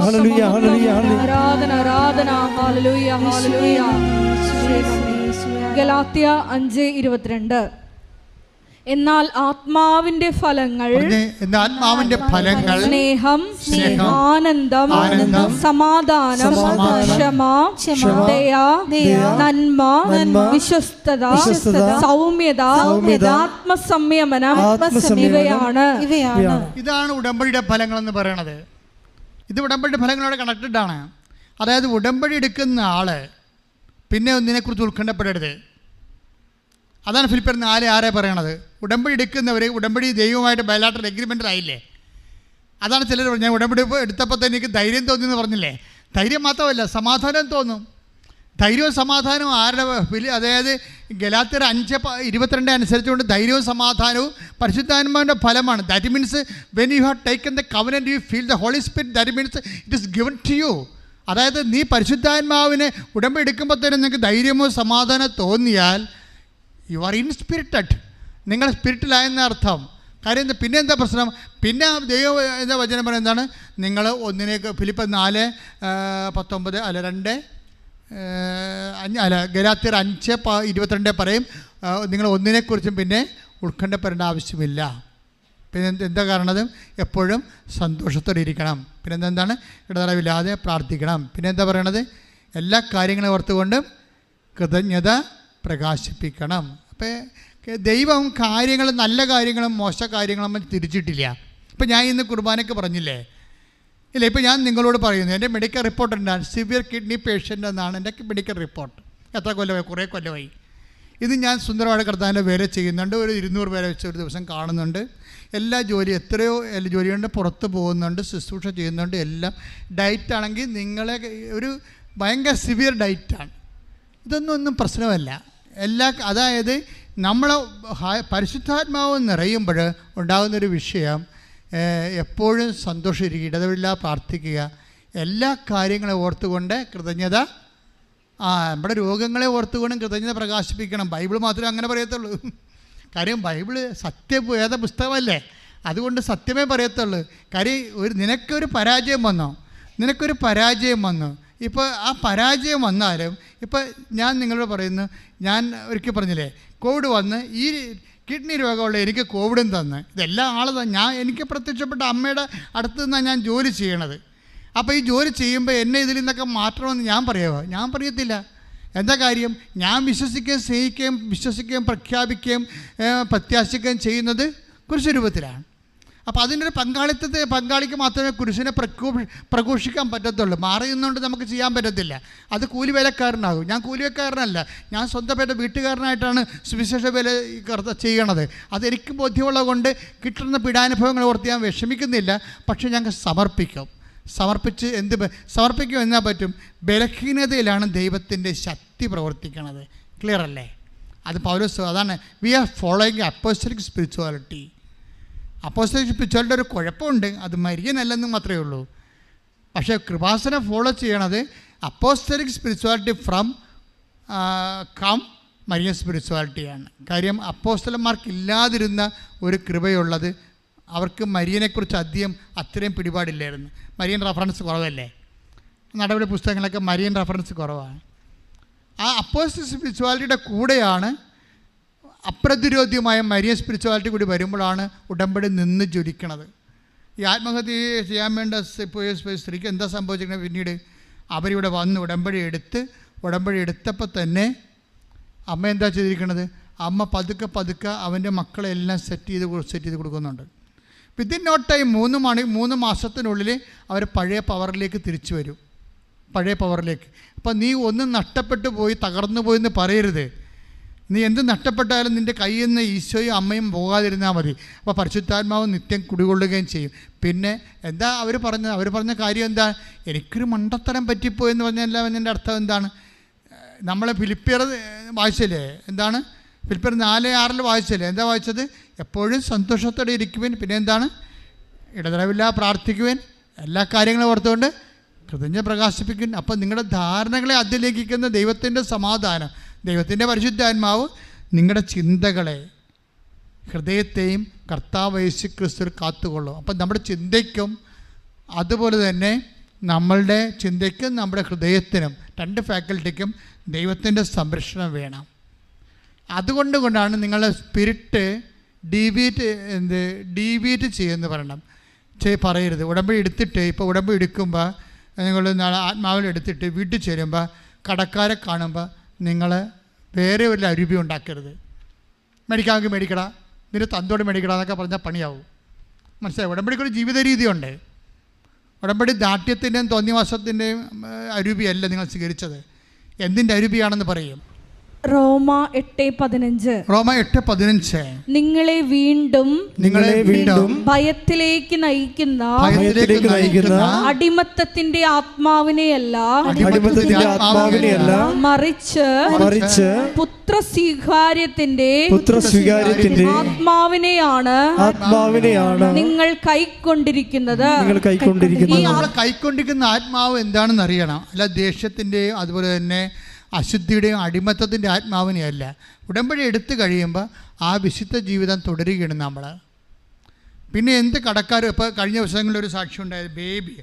ഹല്ലേലൂയ ഹല്ലേലൂയ. ആരാധന ആരാധന. ഹല്ലേലൂയ ഹല്ലേലൂയ. ഗലാത്യ 5:22. എന്നാൽ ആത്മാവിന്റെ ഫലങ്ങൾ സ്നേഹം, ആനന്ദം, സമാധാനം, ക്ഷമ, ദയ, നന്മ, വിശ്വസ്തത, സൗമ്യത, ആത്മസംയമനം ഇവയാണ്. ഇതാണ് ഉടമ്പടിയുടെ ഫലങ്ങൾ എന്ന് പറയുന്നത്. ഇത് ഉടമ്പടി ഫലങ്ങളോട് കണക്റ്റഡ് ആണ്. അതായത് ഉടമ്പടി എടുക്കുന്ന ആള് പിന്നെ ഒന്നിനെക്കുറിച്ച് ഉത്കണ്ഠപ്പെടരുത്. അതാണ് ഫിലിപ്പിയർ 4:6 പറയണത്. ഉടമ്പടി എടുക്കുന്നവർ ഉടമ്പടി ദൈവമായിട്ട് ബയലാറ്ററൽ എഗ്രിമെൻ്റിലായില്ലേ. അതാണ് ചിലർ പറഞ്ഞു, ഞാൻ ഉടമ്പടി എടുത്തപ്പോൾ തന്നെ എനിക്ക് ധൈര്യം തോന്നിയെന്ന് പറഞ്ഞില്ലേ. ധൈര്യം മാത്രമല്ല, സമാധാനം തോന്നും. ധൈര്യവും സമാധാനവും ആരുടെ അതായത് ഗലാത്യർ 5:22 അനുസരിച്ചുകൊണ്ട് ധൈര്യവും സമാധാനവും പരിശുദ്ധാത്മാവിൻ്റെ ഫലമാണ്. That means when you have taken the covenant you feel the Holy Spirit, that means it is given to you. അതായത് നീ പരിശുദ്ധാത്മാവിനെ ഉടമ്പടി എടുക്കുമ്പോൾ തന്നെ നിങ്ങൾക്ക് ധൈര്യമോ സമാധാനം തോന്നിയാൽ യു ആർ ഇൻസ്പിരിറ്റഡ്, നിങ്ങൾ സ്പിരിറ്റിലായെന്ന അർത്ഥം. കാര്യം പിന്നെ എന്താ പ്രശ്നം? പിന്നെ ദൈവം എന്താ വചനം പറയുന്നത് എന്താണ്? നിങ്ങൾ ഒന്നിനേക്ക് ഫിലിപ്പിയർ 4:19 ഗലാത്യർ 5:22 പറയും, നിങ്ങൾ ഒന്നിനെക്കുറിച്ചും പിന്നെ ഉത്കണ്ഠപ്പെടേണ്ട ആവശ്യമില്ല. പിന്നെ എന്താ കാരണത്? എപ്പോഴും സന്തോഷത്തോടെ ഇരിക്കണം. പിന്നെ എന്താണ്? ഇടതടവില്ലാതെ പ്രാർത്ഥിക്കണം. പിന്നെ എന്താ പറയണത്? എല്ലാ കാര്യങ്ങളും ഓർത്തുകൊണ്ടും കൃതജ്ഞത പ്രകാശിപ്പിക്കണം. അപ്പോൾ ദൈവം കാര്യങ്ങൾ, നല്ല കാര്യങ്ങളും മോശ കാര്യങ്ങളും നമ്മൾ തിരിച്ചിട്ടില്ല. ഇപ്പം ഞാൻ ഇന്ന് കുർബാനയ്ക്ക് പറഞ്ഞില്ലേ ഇല്ല, ഇപ്പോൾ ഞാൻ നിങ്ങളോട് പറയുന്നു, എൻ്റെ മെഡിക്കൽ റിപ്പോർട്ട് എന്താണ്? സിവിയർ കിഡ്നി പേഷ്യൻ്റ് എന്നാണ് എൻ്റെ മെഡിക്കൽ റിപ്പോർട്ട്. എത്ര കൊല്ലമായി? കുറേ കൊല്ലമായി. ഇത് ഞാൻ സുന്ദരമായിട്ട് കർത്താവിൻ്റെ വേല ചെയ്യുന്നുണ്ട്. ഒരു 200 പേരെ വെച്ച് ഒരു ദിവസം കാണുന്നുണ്ട്. എല്ലാ എത്രയോ ജോലിയുണ്ട്, പുറത്ത് പോകുന്നുണ്ട്, ശുശ്രൂഷ ചെയ്യുന്നുണ്ട്. എല്ലാം ഡയറ്റാണെങ്കിൽ നിങ്ങളെ ഒരു ഭയങ്കര സിവിയർ ഡയറ്റാണ്. ഒന്നും പ്രശ്നമല്ല. അതായത് നമ്മൾ പരിശുദ്ധാത്മാവ് നിറയുമ്പോൾ ഉണ്ടാകുന്നൊരു വിഷയം, എപ്പോഴും സന്തോഷമിരിക്കുക, ഇടതവില്ലാതെ പ്രാർത്ഥിക്കുക, എല്ലാ കാര്യങ്ങളെ ഓർത്തുകൊണ്ട് കൃതജ്ഞത, നമ്മുടെ രോഗങ്ങളെ ഓർത്തുകൊണ്ടും കൃതജ്ഞത പ്രകാശിപ്പിക്കണം. ബൈബിൾ മാത്രമേ അങ്ങനെ പറയത്തുള്ളൂ. കാര്യം ബൈബിള് സത്യവേദ പുസ്തകമല്ലേ, അതുകൊണ്ട് സത്യമേ പറയത്തുള്ളൂ. കാര്യം നിനക്കൊരു പരാജയം വന്നു. ഇപ്പോൾ ആ പരാജയം വന്നാലും, ഇപ്പോൾ ഞാൻ നിങ്ങളോട് പറയുന്നു, ഞാൻ ഒരിക്കൽ പറഞ്ഞില്ലേ, കോവിഡ് വന്ന് ഈ കിഡ്നി രോഗമുള്ള എനിക്ക് കോവിഡും തന്ന്, ഇതെല്ലാം എനിക്ക് പ്രത്യക്ഷപ്പെട്ട അമ്മയുടെ അടുത്ത് നിന്നാണ് ഞാൻ ജോലി ചെയ്യണത്. അപ്പോൾ ഈ ജോലി ചെയ്യുമ്പോൾ എന്നെ ഇതിൽ നിന്നൊക്കെ മാറ്റണമെന്ന് ഞാൻ പറയത്തില്ല. എന്താ കാര്യം? ഞാൻ വിശ്വസിക്കുകയും സ്നേഹിക്കുകയും പ്രഖ്യാപിക്കുകയും പ്രത്യാശിക്കുകയും ചെയ്യുന്നത് കുരിശുരൂപത്തിലാണ്. അപ്പോൾ അതിൻ്റെ ഒരു പങ്കാളിക്ക് മാത്രമേ കുരിശിനെ പ്രഘോഷിക്കാൻ പറ്റത്തുള്ളൂ. മാറിയുന്നതുകൊണ്ട് നമുക്ക് ചെയ്യാൻ പറ്റത്തില്ല. അത് കൂലിവേലക്കാരനാകും. ഞാൻ കൂലിവേലക്കാരനല്ല, ഞാൻ സ്വന്തപ്പെട്ട വീട്ടുകാരനായിട്ടാണ് സുവിശേഷ വേല ചെയ്യണത്. അതെനിക്ക് ബോധ്യമുള്ളത് കൊണ്ട് കിട്ടുന്ന പീഡാനുഭവങ്ങൾ ഓർത്ത് ഞാൻ വിഷമിക്കുന്നില്ല. പക്ഷേ ഞങ്ങൾ സമർപ്പിക്കും എന്നാ പറ്റും? ബലഹീനതയിലാണ് ദൈവത്തിൻ്റെ ശക്തി പ്രവർത്തിക്കുന്നത്. ക്ലിയർ അല്ലേ? അത് പൗലോസ് അതാണ്, we are following apostolic spirituality. Apostolic spirituality ഒരു കുഴപ്പമുണ്ട്, അത് മരിയനല്ലെന്ന് മാത്രമേ ഉള്ളൂ. പക്ഷേ കൃപാസനം ഫോളോ ചെയ്യണത് അപ്പോസ്റ്റലിക് സ്പിരിച്വാലിറ്റി ഫ്രം മരിയൻ സ്പിരിച്വാലിറ്റിയാണ്. കാര്യം അപ്പോസ്റ്റലന്മാർക്കില്ലാതിരുന്ന ഒരു കൃപയുള്ളത്. അവർക്ക് മരിയനെക്കുറിച്ച് അത്രയും പിടിപാടില്ലായിരുന്നു. മരിയൻ റെഫറൻസ് കുറവല്ലേ, നടപടി പുസ്തകങ്ങളൊക്കെ മരിയൻ റെഫറൻസ് കുറവാണ്. ആ അപ്പോസ്റ്റലിക് സ്പിരിച്വാലിറ്റിയുടെ കൂടെയാണ് അപ്രതിരോധ്യമായ മരിയൻ സ്പിരിച്വാലിറ്റി കൂടി വരുമ്പോഴാണ് ഉടമ്പടി നിന്ന് ജ്വലിക്കണത്. ഈ ആത്മഹത്യ ചെയ്യാൻ വേണ്ട സ്ത്രീക്ക് എന്താ സംഭവിച്ചിരിക്കുന്നത്? പിന്നീട് അവരിവിടെ വന്ന് ഉടമ്പടി എടുത്തപ്പോൾ തന്നെ അമ്മ എന്താ ചെയ്തിരിക്കണത്? അമ്മ പതുക്കെ അവൻ്റെ മക്കളെല്ലാം സെറ്റ് ചെയ്ത് കൊടുക്കുന്നുണ്ട്. വിത്തിൻ നോ ടൈം 3 മാസത്തിനുള്ളിൽ അവർ പഴയ പവറിലേക്ക് തിരിച്ചു വരും. അപ്പം നീ ഒന്നും നഷ്ടപ്പെട്ടു പോയി, തകർന്നു പോയെന്ന് പറയരുത്. നീ എന്ത് നഷ്ടപ്പെട്ടാലും നിൻ്റെ കയ്യിൽ നിന്ന് ഈശോയും അമ്മയും പോകാതിരുന്നാൽ മതി. അപ്പോൾ പരിശുദ്ധാത്മാവ് നിത്യം കുടികൊള്ളുകയും ചെയ്യും. പിന്നെ എന്താ അവർ പറഞ്ഞ കാര്യം എന്താ? എനിക്കൊരു മണ്ടത്തരം പറ്റിപ്പോയെന്ന് പറഞ്ഞാൽ അതിൻ്റെ അർത്ഥം എന്താണ്? നമ്മളെ ഫിലിപ്പിയർ വായിച്ചില്ലേ? എന്താണ് ഫിലിപ്പിയർ 4:6 വായിച്ചില്ലേ? എന്താ വായിച്ചത്? എപ്പോഴും സന്തോഷത്തോടെ ഇരിക്കുവാൻ, പിന്നെ എന്താണ്? ഇടതടവില്ലാതെ പ്രാർത്ഥിക്കുവാൻ, എല്ലാ കാര്യങ്ങളും ഓർത്തുകൊണ്ട് കൃതജ്ഞത പ്രകാശിപ്പിക്കും. അപ്പം നിങ്ങളുടെ ധാരണകളെ അതിലേക്കിക്കുന്ന ദൈവത്തിൻ്റെ സമാധാനം, ദൈവത്തിൻ്റെ പരിശുദ്ധാത്മാവ് നിങ്ങളുടെ ചിന്തകളെ, ഹൃദയത്തെയും കർത്താവ് യേശു ക്രിസ്തു കാത്തുകൊള്ളും. അപ്പം നമ്മുടെ ചിന്തയ്ക്കും അതുപോലെ തന്നെ നമ്മളുടെ ചിന്തയ്ക്കും നമ്മുടെ ഹൃദയത്തിനും 2 ഫാക്കൽറ്റിക്കും ദൈവത്തിൻ്റെ സംരക്ഷണം വേണം. അതുകൊണ്ടാണ് നിങ്ങളുടെ സ്പിരിറ്റ് ഡീവിയേറ്റ് ചെയ്യുമെന്ന് പറയരുത്. ഉടമ്പടി എടുത്തിട്ട്, ഇപ്പോൾ ഉടമ്പടി എടുക്കുമ്പോൾ നിങ്ങൾ നാളെ ആത്മാവിൽ എടുത്തിട്ട് വീട്ടിൽ ചേരുമ്പോൾ കടക്കാരെ കാണുമ്പോൾ നിങ്ങൾ വേറെ ഒരു അരുപി ഉണ്ടാക്കരുത്. മേടിക്കാമെങ്കിൽ മേടിക്കടാ, നിന്റെ തന്തോട് മേടിക്കടാ എന്നൊക്കെ പറഞ്ഞാൽ പണിയാവും. മനസ്സിലായി? ഉടമ്പടിക്കൊരു ജീവിത രീതിയുണ്ട്. ഉടമ്പടി ദാഠ്യത്തിൻ്റെയും തോന്നിവാസത്തിൻ്റെയും അരുപിയല്ല നിങ്ങൾ സ്വീകരിച്ചത്. എന്തിൻ്റെ അരുപിയാണെന്ന് പറയും. റോമ 8:15 നിങ്ങളെ വീണ്ടും ഭയത്തിലേക്ക് നയിക്കുന്ന അടിമത്തത്തിന്റെ ആത്മാവിനെയല്ല മറിച്ച് പുത്രസ്വീകാര്യത്തിന്റെ ആത്മാവിനെയാണ് നിങ്ങൾ കൈക്കൊണ്ടിരിക്കുന്നത്. കൈക്കൊണ്ടിരിക്കുന്ന ആത്മാവ് എന്താണെന്ന് അറിയണം. അല്ല ദേഷ്യത്തിൻ്റെയും അതുപോലെ തന്നെ അശുദ്ധിയുടെയും അടിമത്തത്തിൻ്റെ ആത്മാവിനെയല്ല. ഉടമ്പടി എടുത്തു കഴിയുമ്പോൾ ആ വിശുദ്ധ ജീവിതം തുടരുകയാണ് നമ്മൾ. പിന്നെ എന്ത് കടക്കാരും, ഇപ്പോൾ കഴിഞ്ഞ ദിവസങ്ങളിലൊരു സാക്ഷ്യം ഉണ്ടായത്, ബേബി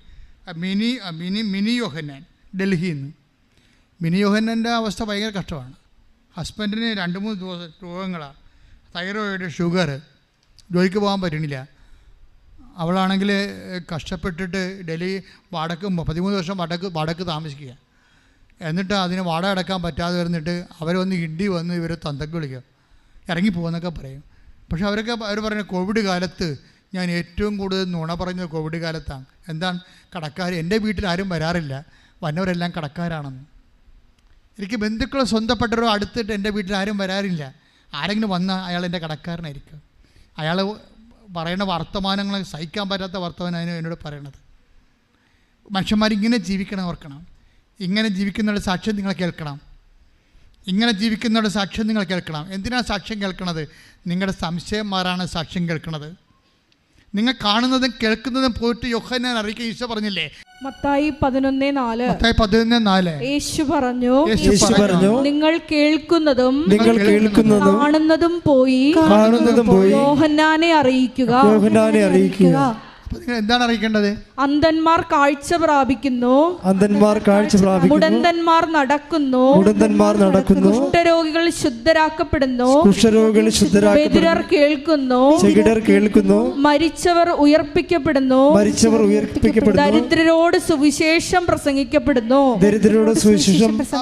മിനി യോഹന്നാൻ, ഡൽഹിയിൽ നിന്ന്. മിനി യോഹന്നാൻ്റെ അവസ്ഥ ഭയങ്കര കഷ്ടമാണ്. ഹസ്ബൻഡിന് 2-3 ദിവസം രോഗങ്ങളാണ്, തൈറോയിഡ്, ഷുഗർ, ജോലിക്ക് പോകാൻ പറ്റണില്ല. അവളാണെങ്കിൽ കഷ്ടപ്പെട്ടിട്ട് ഡൽഹി 13 വർഷം വാടക താമസിക്കുക. എന്നിട്ട് അതിന് വാടക അടക്കാൻ പറ്റാതെ വരുന്നിട്ട് അവരൊന്ന് ഹിന്ദി വന്ന് ഇവർ തന്തക്ക് വിളിക്കുക, ഇറങ്ങിപ്പോകുന്നൊക്കെ പറയും. പക്ഷെ അവർ പറയുന്നത് കോവിഡ് കാലത്ത് ഞാൻ ഏറ്റവും കൂടുതൽ നുണ പറഞ്ഞത് കോവിഡ് കാലത്താണ്. എന്താണ്? കടക്കാർ എൻ്റെ വീട്ടിൽ ആരും വരാറില്ല, വന്നവരെല്ലാം കടക്കാരാണെന്ന്. എനിക്ക് ബന്ധുക്കൾ സ്വന്തപ്പെട്ടവരോ അടുത്തിട്ട് എൻ്റെ വീട്ടിൽ ആരും വരാറില്ല. ആരെങ്കിലും വന്നാൽ അയാൾ എൻ്റെ കടക്കാരനായിരിക്കും. അയാൾ പറയുന്ന വർത്തമാനങ്ങൾ സഹിക്കാൻ പറ്റാത്ത വർത്തമാനം എന്നോട് പറയണത്. മനുഷ്യന്മാരിങ്ങനെ ജീവിക്കണം, ഓർക്കണം. ഇങ്ങനെ ജീവിക്കുന്നവരുടെ സാക്ഷ്യം നിങ്ങൾ കേൾക്കണം. ഇങ്ങനെ ജീവിക്കുന്നവരുടെ സാക്ഷ്യം നിങ്ങൾ കേൾക്കണം. എന്തിനാണ് സാക്ഷ്യം കേൾക്കണത്? നിങ്ങളുടെ സംശയം മാറാണ് സാക്ഷ്യം കേൾക്കുന്നത്. നിങ്ങൾ കാണുന്നതും കേൾക്കുന്നതും പോയിട്ട് യോഹന്നാൻ അറിയിക്കുക ഈശോ പറഞ്ഞില്ലേ? മത്തായി 11:4 യേശു പറഞ്ഞു, നിങ്ങൾ കേൾക്കുന്നതും കാണുന്നതും പോയി യോഹന്നാനെ അറിയിക്കുക. നിങ്ങൾ എന്താണ് അറിയിക്കേണ്ടത്? അന്ധന്മാർ കാഴ്ച പ്രാപിക്കുന്നു, മുടന്തന്മാർ നടക്കുന്നു, കുഷ്ഠരോഗികൾ ശുദ്ധരാക്കപ്പെടുന്നു, ബധിരർ കേൾക്കുന്നു, മരിച്ചവർ ഉയർപ്പിക്കപ്പെടുന്നു, ദരിദ്രരോട് സുവിശേഷം പ്രസംഗിക്കപ്പെടുന്നു.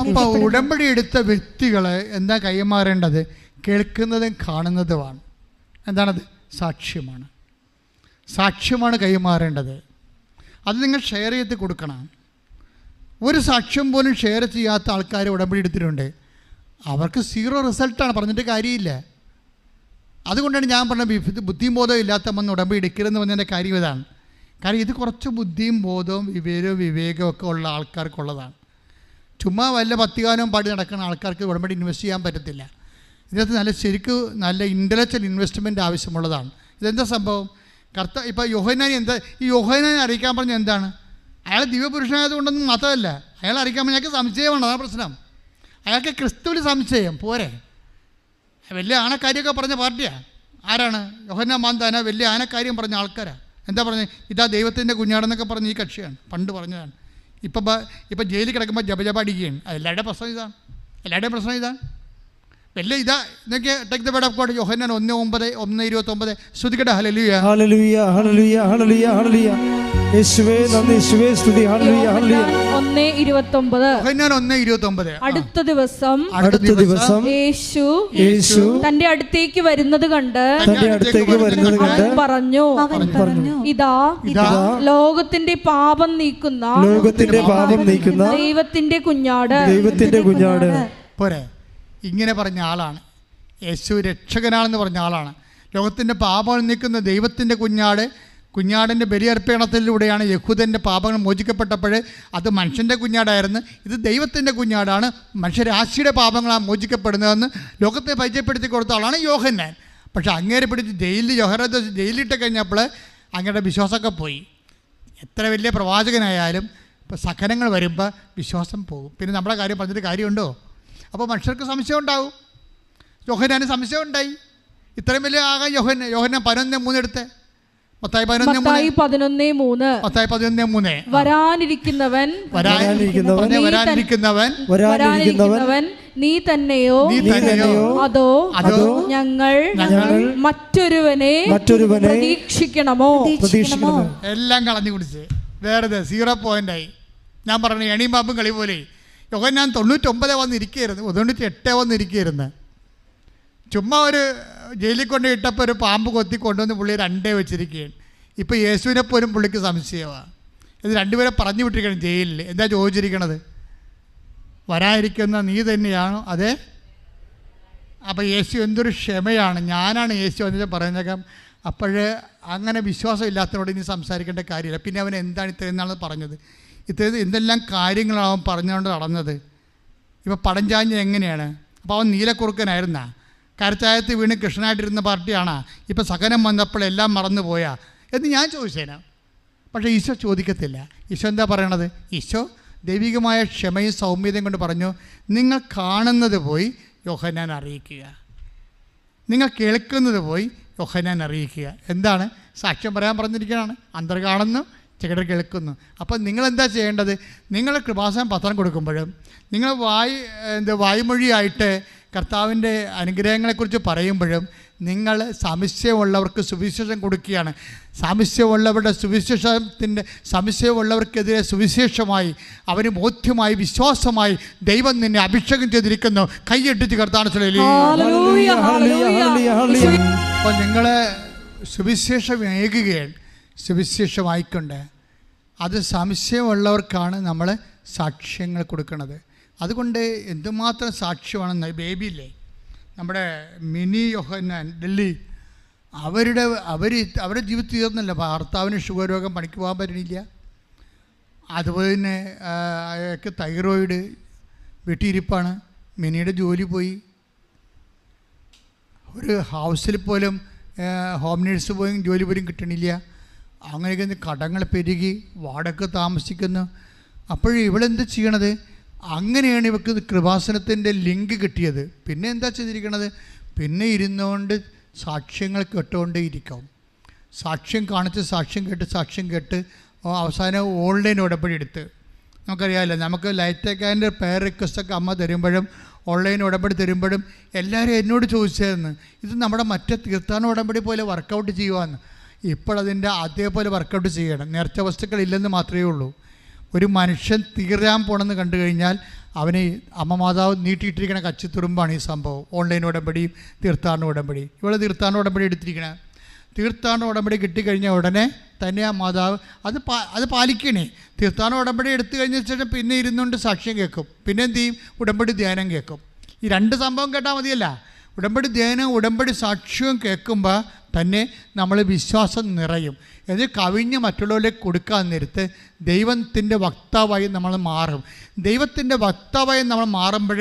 അപ്പോൾ ഉടമ്പടി എടുത്ത വ്യക്തികള് എന്താ കൈമാറേണ്ടത്? കേൾക്കുന്നതും കാണുന്നതുമാണ്. എന്താണത്? സാക്ഷ്യമാണ്. സാക്ഷ്യമാണ് കൈമാറേണ്ടത്. അത് നിങ്ങൾ ഷെയർ ചെയ്ത് കൊടുക്കണം. ഒരു സാക്ഷ്യം പോലും ഷെയർ ചെയ്യാത്ത ആൾക്കാർ ഉടമ്പടി എടുത്തിട്ടുണ്ട്. അവർക്ക് 0 റിസൾട്ടാണ്, പറഞ്ഞിട്ട് കാര്യമില്ല. അതുകൊണ്ടാണ് ഞാൻ പറഞ്ഞത് ബുദ്ധിയും ബോധവും ഇല്ലാത്തവന്ന് ഉടമ്പടി എടുക്കരുതെന്ന് പറഞ്ഞതിൻ്റെ കാര്യം ഇതാണ്. കാരണം ഇത് കുറച്ച് ബുദ്ധിയും ബോധവും വിവേകവും ഒക്കെ ഉള്ള ആൾക്കാർക്കുള്ളതാണ്. ചുമ്മാ വല്ല പത്തികാനവും പാടി നടക്കുന്ന ആൾക്കാർക്ക് ഉടമ്പടി ഇൻവെസ്റ്റ് ചെയ്യാൻ പറ്റത്തില്ല. ഇതിനകത്ത് ശരിക്കും നല്ല ഇൻ്റലക്ച്വൽ ഇൻവെസ്റ്റ്മെൻറ്റ് ആവശ്യമുള്ളതാണ്. ഇതെന്താ സംഭവം? ഇപ്പോൾ യോഹന്നാനെ ഈ യോഹന്നാനെ അറിയിക്കാൻ പറഞ്ഞ എന്താണ്? അയാൾ ദിവ്യപുരുഷനായതുകൊണ്ടൊന്നും മാത്രമല്ല, അയാൾ അറിയിക്കാൻ പറഞ്ഞാൽ അയാൾക്ക് സംശയമാണ്. അതാണ് പ്രശ്നം. അയാൾക്ക് ക്രിസ്തുവിൽ സംശയം പോരെ. വലിയ ആനക്കാര്യമൊക്കെ പറഞ്ഞ പാർട്ടിയാണ്. ആരാണ്? യോഹന്നാൻ മാന്താന വലിയ ആനക്കാര്യം പറഞ്ഞ ആൾക്കാരാണ്. എന്താ പറഞ്ഞത്? ഇതാ ദൈവത്തിൻ്റെ കുഞ്ഞാടെന്നൊക്കെ പറഞ്ഞ ഈ കക്ഷിയാണ്, പണ്ട് പറഞ്ഞതാണ്. ഇപ്പം ജയിലിൽ കിടക്കുമ്പോൾ ജപജപ അടിക്കുകയാണ്. എല്ലാവരുടെയും പ്രശ്നം ഇതാണ്. വലിയ ഇതാ എന്നൊക്കെ take the word of God. യോഹന്നാൻ 1:9-1:29 ശ്രുതിക്കട്ടെ. ഹല്ലേലൂയ, ഹല്ലേലൂയ, ഹല്ലേലൂയ, ഹല്ലേലൂയ, ഹല്ലേലൂയ. യേശുവേ നന്ദി, യേശുവേ സ്തുതി. ഹല്ലേലൂയ, ഹല്ലേലൂയ. 1:29 യോഹന്നാൻ 1:29. അടുത്ത ദിവസം യേശു തന്റെ അടുത്തേക്ക് വരുന്നത് കണ്ട് പറഞ്ഞു, ഇതാ ലോകത്തിന്റെ പാപം നീക്കുന്ന ദൈവത്തിന്റെ കുഞ്ഞാട്. പോരെ, ഇങ്ങനെ പറഞ്ഞ ആളാണ് യേശു. രക്ഷകനാണെന്ന് പറഞ്ഞ ആളാണ്. ലോകത്തിൻ്റെ പാപങ്ങൾ നീക്കുന്ന ദൈവത്തിൻ്റെ കുഞ്ഞാടിൻ്റെ ബലിയർപ്പണത്തിലൂടെയാണ് യഹൂദൻ്റെ പാപങ്ങൾ മോചിക്കപ്പെട്ടപ്പോൾ അത് മനുഷ്യൻ്റെ കുഞ്ഞാടായിരുന്നു. ഇത് ദൈവത്തിൻ്റെ കുഞ്ഞാടാണ്. മനുഷ്യരാശിയുടെ പാപങ്ങളാണ് മോചിക്കപ്പെടുന്നതെന്ന് ലോകത്തെ പരിചയപ്പെടുത്തി കൊടുത്ത ആളാണ് യോഹന്നാൻ. പക്ഷേ അങ്ങേരെ പിടിച്ച് ജയിലിലിട്ട് കഴിഞ്ഞപ്പോൾ അങ്ങയുടെ വിശ്വാസമൊക്കെ പോയി. എത്ര വലിയ പ്രവാചകനായാലും ഇപ്പോൾ സഹനങ്ങൾ വരുമ്പോൾ വിശ്വാസം പോകും. പിന്നെ നമ്മുടെ കാര്യം പറഞ്ഞിട്ട് കാര്യമുണ്ടോ? അപ്പോൾ മനുഷ്യർക്ക് സംശയം ഉണ്ടാവും. യോഹന്നാന് സംശയം ഉണ്ടായി. ഇത്രയും വലിയ ആകാൻ യോഹന്നാൻ 11:3 എടുത്ത്. മത്തായി 11:3 വരാനിരിക്കുന്നവൻ നീ തന്നെയോ അതോ ഞങ്ങൾ മറ്റൊരുവനെ പ്രതീക്ഷിക്കണമോ? എല്ലാം കളഞ്ഞു കുടിച്ച് വേറെ 0 പോയിൻ്റായി. ഞാൻ പറഞ്ഞു എണിയും പാമ്പും കളി പോലെ. യോഹന്നാൻ 99 വന്നിരിക്കുകയായിരുന്നു, 98 വന്നിരിക്കുകയായിരുന്നു. ചുമ്മാ ഒരു ജയിലിൽ കൊണ്ട് ഇട്ടപ്പോൾ ഒരു പാമ്പ് കൊത്തി കൊണ്ടുവന്ന് പുള്ളി 2 വെച്ചിരിക്കുകയാണ്. ഇപ്പോൾ യേശുവിനെ പോലും പുള്ളിക്ക് സംശയമാണ്. ഇത് 2 പേരെ പറഞ്ഞു വിട്ടിരിക്കണം ജയിലിൽ. എന്താ ചോദിച്ചിരിക്കണത്? വരാതിരിക്കുന്ന നീ തന്നെയാണോ? അതെ. അപ്പോൾ യേശു എന്തൊരു ക്ഷമയാണ്. ഞാനാണ് യേശു എന്ന് പറയുന്നേക്കാം. അപ്പോൾ അങ്ങനെ വിശ്വാസം ഇല്ലാത്തവരോട് ഇനി സംസാരിക്കേണ്ട കാര്യമില്ല. പിന്നെ അവൻ എന്താണ് ഇത്രയും നാൾ പറഞ്ഞത്? എന്തെല്ലാം കാര്യങ്ങളാണ് അവൻ പറഞ്ഞുകൊണ്ട് നടന്നത്. ഇപ്പോൾ പടഞ്ചാഞ്ഞ എങ്ങനെയാണ്? അപ്പോൾ അവൻ നീലക്കുറുക്കനായിരുന്ന കരച്ചായത്ത് വീണ് കൃഷ്ണനായിട്ടിരുന്ന പാർട്ടിയാണോ? ഇപ്പോൾ സഹനം വന്നപ്പോൾ എല്ലാം മറന്നു പോയാ എന്ന് ഞാൻ ചോദിച്ചേനാ. പക്ഷേ ഈശോ ചോദിക്കത്തില്ല. ഈശോ എന്താ പറയണത്? ഈശോ ദൈവികമായ ക്ഷമയും സൗമ്യതയും കൊണ്ട് പറഞ്ഞു, നിങ്ങൾ കാണുന്നത് പോയി യോഹന്നാൻ അറിയിക്കുക, നിങ്ങൾ കേൾക്കുന്നത് പോയി യോഹന്നാൻ അറിയിക്കുക. എന്താണ്? സാക്ഷ്യം പറയാൻ പറഞ്ഞിരിക്കുകയാണ്. അന്തർ കാണുന്നു, ചിലർ കേൾക്കുന്നു. അപ്പോൾ നിങ്ങളെന്താ ചെയ്യേണ്ടത്? നിങ്ങൾ കൃപാസനം പത്രം കൊടുക്കുമ്പോഴും നിങ്ങൾ വായ്മൊഴിയായിട്ട് കർത്താവിൻ്റെ അനുഗ്രഹങ്ങളെക്കുറിച്ച് പറയുമ്പോഴും നിങ്ങൾ സംശയമുള്ളവർക്ക് സുവിശേഷം കൊടുക്കുകയാണ്. സംശയമുള്ളവർക്കെതിരെ സുവിശേഷമായി അവന് ബോധ്യമായി വിശ്വാസമായി ദൈവം നിന്നെ അഭിഷേകം ചെയ്തിരിക്കുന്നു. കൈയ്യടിച്ച് കർത്താവിനെ. അപ്പോൾ നിങ്ങൾ സുവിശേഷം ഏകുകയാണ്. സുവിശേഷമായിക്കൊണ്ട് അത് സംശയമുള്ളവർക്കാണ് നമ്മൾ സാക്ഷ്യങ്ങൾ കൊടുക്കുന്നത്. അതുകൊണ്ട് എന്തുമാത്രം സാക്ഷ്യമാണെന്ന് ബേബിയില്ലേ, നമ്മുടെ മിനി യോഹന്നാൻ ഡൽഹി, അവരുടെ ജീവിതത്തിൽ തീർന്നില്ല. ഭർത്താവിന് ഷുഗർ രോഗം, പണിക്ക് പോകാൻ പറ്റണില്ല. അതുപോലെ തന്നെ അയാൾക്ക് തൈറോയിഡ്, വീട്ടിലിരിപ്പാണ്. മിനിയുടെ ജോലി പോയി. ഒരു ഹൗസിൽ പോലും ഹോം നേഴ്സ് പോലും ജോലി പോലും കിട്ടണില്ല. അങ്ങനെയൊക്കെ കടങ്ങൾ പെരുകി, വാടക താമസിക്കുന്നു. അപ്പോഴും ഇവളെന്ത് ചെയ്യണത്? അങ്ങനെയാണ് ഇവർക്ക് കൃപാസനത്തിൻ്റെ ലിങ്ക് കിട്ടിയത്. പിന്നെ എന്താ ചെയ്തിരിക്കണത്? പിന്നെ ഇരുന്നുകൊണ്ട് സാക്ഷ്യങ്ങൾ കേട്ടുകൊണ്ടേ ഇരിക്കാം. സാക്ഷ്യം കാണിച്ച് സാക്ഷ്യം കേട്ട് അവസാനം ഓൺലൈൻ ഉടമ്പടി എടുത്ത്. നമുക്കറിയാമല്ലോ, നമുക്ക് ലൈറ്റേക്കാൻ്റെ പെയർ റിക്വസ്റ്റൊക്കെ അമ്മ തരുമ്പോഴും ഓൺലൈൻ ഉടമ്പടി തരുമ്പോഴും എല്ലാവരും എന്നോട് ചോദിച്ചായിരുന്നു, ഇത് നമ്മുടെ മറ്റേ തീർത്ഥാടന ഉടമ്പടി പോലെ വർക്കൗട്ട് ചെയ്യുവാന്ന്. ഇപ്പോഴതിൻ്റെ അതേപോലെ വർക്കൗട്ട് ചെയ്യണം. നേർച്ച വസ്തുക്കൾ ഇല്ലെന്ന് മാത്രമേ ഉള്ളൂ. ഒരു മനുഷ്യൻ തീരാൻ പോണെന്ന് കണ്ടു കഴിഞ്ഞാൽ അവന് അമ്മ മാതാവ് നീട്ടിയിട്ടിരിക്കണ കച്ചിത്തുറുമ്പാണ് ഈ സംഭവം. ഓൺലൈൻ ഉടമ്പടിയും തീർത്ഥാടന ഉടമ്പടി. ഇവിടെ തീർത്ഥാടന ഉടമ്പടി എടുത്തിരിക്കണേ. തീർത്ഥാടന ഉടമ്പടി കിട്ടിക്കഴിഞ്ഞാൽ ഉടനെ തന്നെ ആ മാതാവ് അത് പാലിക്കണേ. തീർത്ഥാടന ഉടമ്പടി എടുത്തു കഴിഞ്ഞ ശേഷം പിന്നെ ഇരുന്നുകൊണ്ട് സാക്ഷ്യം കേൾക്കും. പിന്നെ എന്ത് ചെയ്യും? ഉടമ്പടി ധ്യാനം കേൾക്കും. ഈ രണ്ട് സംഭവം കേട്ടാൽ മതിയല്ല. ഉടമ്പടി ധ്യാനം, ഉടമ്പടി സാക്ഷ്യവും കേൾക്കുമ്പോൾ തന്നെ നമ്മൾ വിശ്വാസം നിറയും. ഇത് കവിഞ്ഞ് മറ്റുള്ളവരിലേക്ക് കൊടുക്കാൻ നേരത്ത് ദൈവത്തിൻ്റെ വക്താവായി നമ്മൾ മാറും. ദൈവത്തിൻ്റെ വക്താവായി നമ്മൾ മാറുമ്പോൾ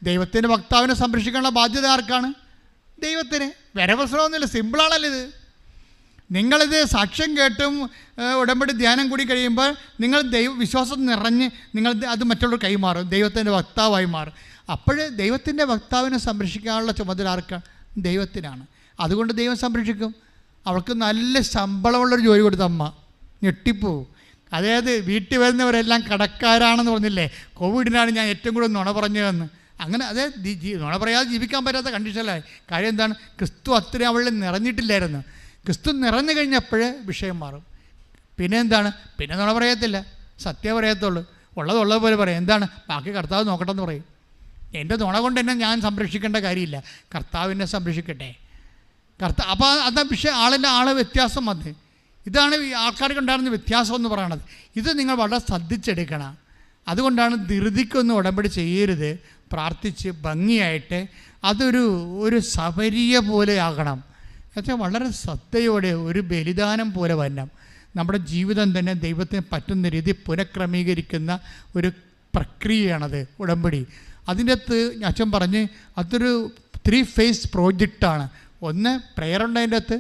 ദൈവത്തിൻ്റെ വക്താവിനെ സംരക്ഷിക്കാനുള്ള ബാധ്യത ആർക്കാണ്? ദൈവത്തിന്. വേറെ പ്രശ്നമൊന്നുമില്ല, സിമ്പിളാണല്ലോ ഇത്. നിങ്ങളിത് സാക്ഷ്യം കേട്ടും ഉടമ്പടി ധ്യാനം കൂടി കഴിയുമ്പോൾ നിങ്ങൾ വിശ്വാസം നിറഞ്ഞ് നിങ്ങൾ അത് മറ്റുള്ളവർ കൈമാറും, ദൈവത്തിൻ്റെ വക്താവായി മാറും. അപ്പോൾ ദൈവത്തിൻ്റെ വക്താവിനെ സംരക്ഷിക്കാനുള്ള ചുമതല ആർക്കാണ്? ദൈവത്തിനാണ്. അതുകൊണ്ട് ദൈവം സംരക്ഷിക്കും. അവൾക്ക് നല്ല ശമ്പളമുള്ളൊരു ജോലി കൊടുത്ത അമ്മ ഞെട്ടിപ്പോവും. അതായത് വീട്ടിൽ വരുന്നവരെല്ലാം കടക്കാരാണെന്ന് പറഞ്ഞില്ലേ, കോവിഡിനാണ് ഞാൻ ഏറ്റവും കൂടുതൽ നുണ പറഞ്ഞതെന്ന്. അങ്ങനെ അതെ, നുണ പറയാതെ ജീവിക്കാൻ പറ്റാത്ത കണ്ടീഷനിലായി. കാര്യം എന്താണ്? ക്രിസ്തു അത്രയും അവളിൽ നിറഞ്ഞിട്ടില്ലായിരുന്നു. ക്രിസ്തു നിറഞ്ഞു കഴിഞ്ഞപ്പോഴേ വിഷയം മാറും. പിന്നെ എന്താണ്? പിന്നെ നുണ പറയത്തില്ല, സത്യം പറയത്തുള്ളൂ. ഉള്ളതുപോലെ പറയും. എന്താണ്? ബാക്കി കർത്താവ് നോക്കട്ടെ എന്ന് പറയും. എൻ്റെ നുണ കൊണ്ട് തന്നെ ഞാൻ സംരക്ഷിക്കേണ്ട കാര്യമില്ല, കർത്താവിനെ സംരക്ഷിക്കട്ടെ. അപ്പോൾ അതാ വിഷയം. ആളെ വ്യത്യാസം വന്ന് ഇതാണ് ഈ ആൾക്കാർക്ക് ഉണ്ടായിരുന്ന വ്യത്യാസം എന്ന് പറയണത്. ഇത് നിങ്ങൾ വളരെ ശ്രദ്ധിച്ചെടുക്കണം. അതുകൊണ്ടാണ് ധൃതിക്കൊന്നും ഉടമ്പടി ചെയ്യരുത്. പ്രാർത്ഥിച്ച് ഭംഗിയായിട്ട് അതൊരു സബരിയ പോലെ ആകണം. എന്നുവെച്ചാൽ വളരെ ശ്രദ്ധയോടെ ഒരു ബലിദാനം പോലെ വരണം. നമ്മുടെ ജീവിതം തന്നെ ദൈവത്തിന് പറ്റുന്ന രീതി പുനഃക്രമീകരിക്കുന്ന ഒരു പ്രക്രിയയാണത് ഉടമ്പടി. അതിൻ്റെ അകത്ത് അച്ഛൻ പറഞ്ഞ് അതൊരു 3 ഫേസ് പ്രോജക്റ്റാണ്. ഒന്ന് പ്രെയറുണ്ട്, അതിൻ്റെ അകത്ത്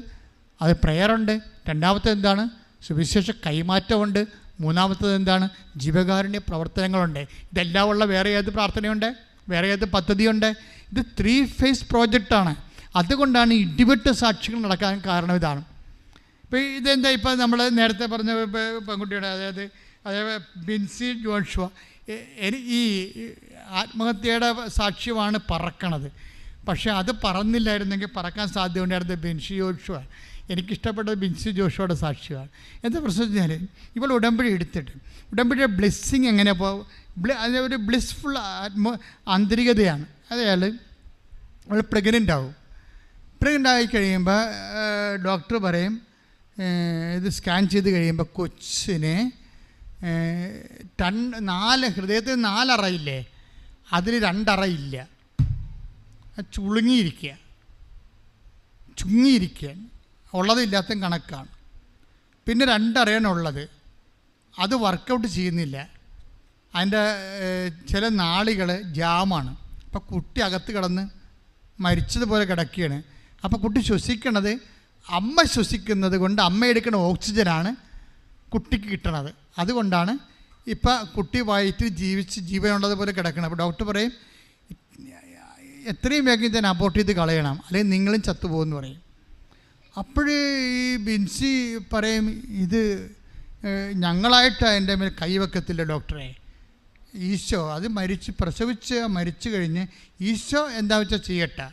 അത് പ്രെയറുണ്ട്. രണ്ടാമത്തെ എന്താണ്? സുവിശേഷ കൈമാറ്റമുണ്ട്. മൂന്നാമത്തത് എന്താണ്? ജീവകാരുണ്യ പ്രവർത്തനങ്ങളുണ്ട്. ഇതെല്ലാം ഉള്ള വേറെ ഏത് പ്രാർത്ഥനയുണ്ട്? വേറെ ഏത് പദ്ധതിയുണ്ട്? ഇത് 3 ഫേസ് പ്രോജക്റ്റാണ്. അതുകൊണ്ടാണ് ഇടിവെട്ട് സാക്ഷികൾ നടക്കാൻ കാരണം ഇതാണ്. ഇപ്പോൾ ഇതെന്താ? ഇപ്പോൾ നമ്മൾ നേരത്തെ പറഞ്ഞ പെൺകുട്ടിയുടെ അതായത് ബിൻസി ജോഷുവ ഈ ആത്മഹത്യയുടെ സാക്ഷ്യമാണ് പറക്കണത്. പക്ഷേ അത് പറന്നില്ലായിരുന്നെങ്കിൽ പറക്കാൻ സാധ്യതയുണ്ടായിരുന്നത് ബിൻസി ജോഷുവ. എനിക്കിഷ്ടപ്പെട്ടത് ബിൻസി ജോഷുവയുടെ സാക്ഷ്യമാണ്. എന്താ പ്രശ്നം വെച്ചാൽ ഇവൾ ഉടമ്പടി എടുത്തിട്ട് ഉടമ്പടിയുടെ ബ്ലെസ്സിങ് എങ്ങനെ ഒരു ബ്ലിസ്ഫുൾ ആന്തരികതയാണ്. അതായത് അവൾ പ്രഗ്നൻ്റ് ആവും. പ്രഗ്നൻ്റ് ആയി കഴിയുമ്പോൾ ഡോക്ടർ പറയും, ഇത് സ്കാൻ ചെയ്ത് കഴിയുമ്പോൾ കൊച്ചിന് 4 ഹൃദയത്തിൽ 4 അറയില്ലേ, അതിൽ 2 അറയില്ല. ചുങ്ങിയിരിക്കുകയാണ്. ഉള്ളതില്ലാത്ത കണക്കാണ്. പിന്നെ 2 അറയാണുള്ളത്. അത് വർക്കൗട്ട് ചെയ്യുന്നില്ല. അതിൻ്റെ ചില നാളികൾ ജാമാണ്. അപ്പോൾ കുട്ടി അകത്ത് കിടന്ന് മരിച്ചതുപോലെ കിടക്കുകയാണ്. അപ്പോൾ കുട്ടി ശ്വസിക്കണത് അമ്മ ശ്വസിക്കുന്നത് കൊണ്ട് അമ്മ എടുക്കുന്ന ഓക്സിജനാണ് കുട്ടിക്ക് കിട്ടണത്. അതുകൊണ്ടാണ് ഇപ്പം കുട്ടി വയറ്റിൽ ജീവനുള്ളതുപോലെ കിടക്കണം. അപ്പോൾ ഡോക്ടർ പറയും എത്രയും വേഗം തന്നെ അബോർട്ട് ചെയ്ത് കളയണം, അല്ലെങ്കിൽ നിങ്ങളും ചത്തുപോകുമെന്ന് പറയും. അപ്പോഴേ ഈ ബിൻസി പറയും, ഇത് ഞങ്ങളായിട്ട് അതിൻ്റെ മേൽ കൈവെക്കത്തില്ല ഡോക്ടറെ. ഈശോ അത് മരിച്ചു കഴിഞ്ഞ് ഈശോ എന്താ വെച്ചാൽ ചെയ്യട്ടെ,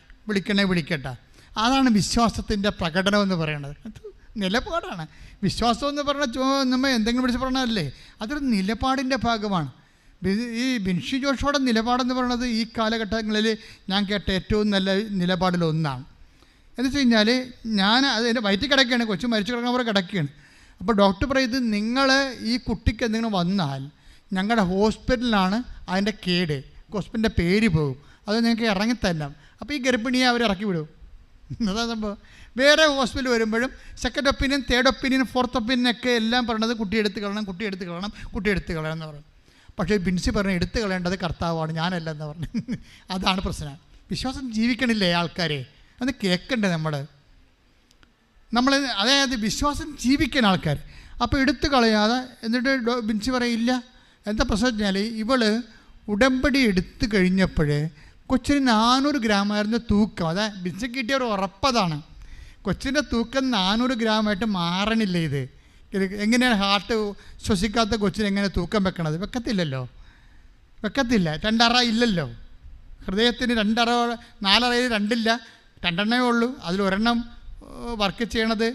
വിളിക്കട്ടെ. അതാണ് വിശ്വാസത്തിൻ്റെ പ്രകടനം എന്ന് പറയുന്നത്. അത് നിലപാടാണ്. വിശ്വാസം എന്ന് പറഞ്ഞാൽ നമ്മൾ എന്തെങ്കിലും വിളിച്ച് പറഞ്ഞല്ലേ, അതൊരു നിലപാടിൻ്റെ ഭാഗമാണ്. ഈ ബിൻസി ജോഷുവയുടെ നിലപാടെന്ന് പറയുന്നത് ഈ കാലഘട്ടങ്ങളിൽ ഞാൻ കേട്ട ഏറ്റവും നല്ല നിലപാടിലൊന്നാണ്. എന്ന് വെച്ച് കഴിഞ്ഞാൽ അതിൻ്റെ വയറ്റിൽ കിടക്കുകയാണ്, കൊച്ചു മരിച്ചു കിടക്കുന്ന പോലെ കിടക്കുകയാണ്. അപ്പോൾ ഡോക്ടർ പറയുന്നത്, നിങ്ങൾ ഈ കുട്ടിക്ക് എന്തെങ്കിലും വന്നാൽ ഞങ്ങളുടെ ഹോസ്പിറ്റലിലാണ് അതിൻ്റെ കേട്, ഹോസ്പിറ്റലിൻ്റെ പേര് പോകും, അത് നിങ്ങൾക്ക് ഇറങ്ങിത്തരണം. അപ്പോൾ ഈ ഗർഭിണിയെ അവർ ഇറക്കി വിടും. അതാ സംഭവം. വേറെ ഹോസ്പിറ്റൽ വരുമ്പോഴും second opinion, third opinion, fourth ഒപ്പീനിയനൊക്കെ എല്ലാം പറയണത് കുട്ടി എടുത്ത് കളയണം എന്ന് പറയും. പക്ഷേ ബിൻസി പറഞ്ഞ് എടുത്ത് കളയേണ്ടത് കർത്താവാണ്, ഞാനല്ല എന്ന് പറഞ്ഞു. അതാണ് പ്രശ്നം. വിശ്വാസം ജീവിക്കണില്ലേ ആൾക്കാരെ? അത് കേൾക്കണ്ടേ നമ്മൾ അതായത് വിശ്വാസം ജീവിക്കുന്ന ആൾക്കാർ. അപ്പോൾ എടുത്തു കളയാതെ എന്നിട്ട് ബിൻസി പറയില്ല. എന്താ പ്രശ്നം വെച്ചാൽ ഇവൾ ഉടമ്പടി എടുത്തു കഴിഞ്ഞപ്പോഴേ കൊച്ചിന് 400 ഗ്രാമായിരുന്നു തൂക്കം. അതാ ബിൻസി കിട്ടിയ ഒരു ഉറപ്പതാണ്. കൊച്ചിൻ്റെ തൂക്കം 400 ഗ്രാമായിട്ട് മാറണില്ല. ഇത് എങ്ങനെയാണ് ഹാർട്ട് ശ്വസിക്കാത്ത കൊച്ചിന് എങ്ങനെ തൂക്കം വെക്കണത്? വെക്കത്തില്ല. 2 അറ ഇല്ലല്ലോ. ഹൃദയത്തിന് 2 അറ, 4 അറയിൽ 2 ഇല്ല, 2 എണ്ണമേ ഉള്ളൂ. അതിലൊരെണ്ണം വർക്ക് ചെയ്യണത്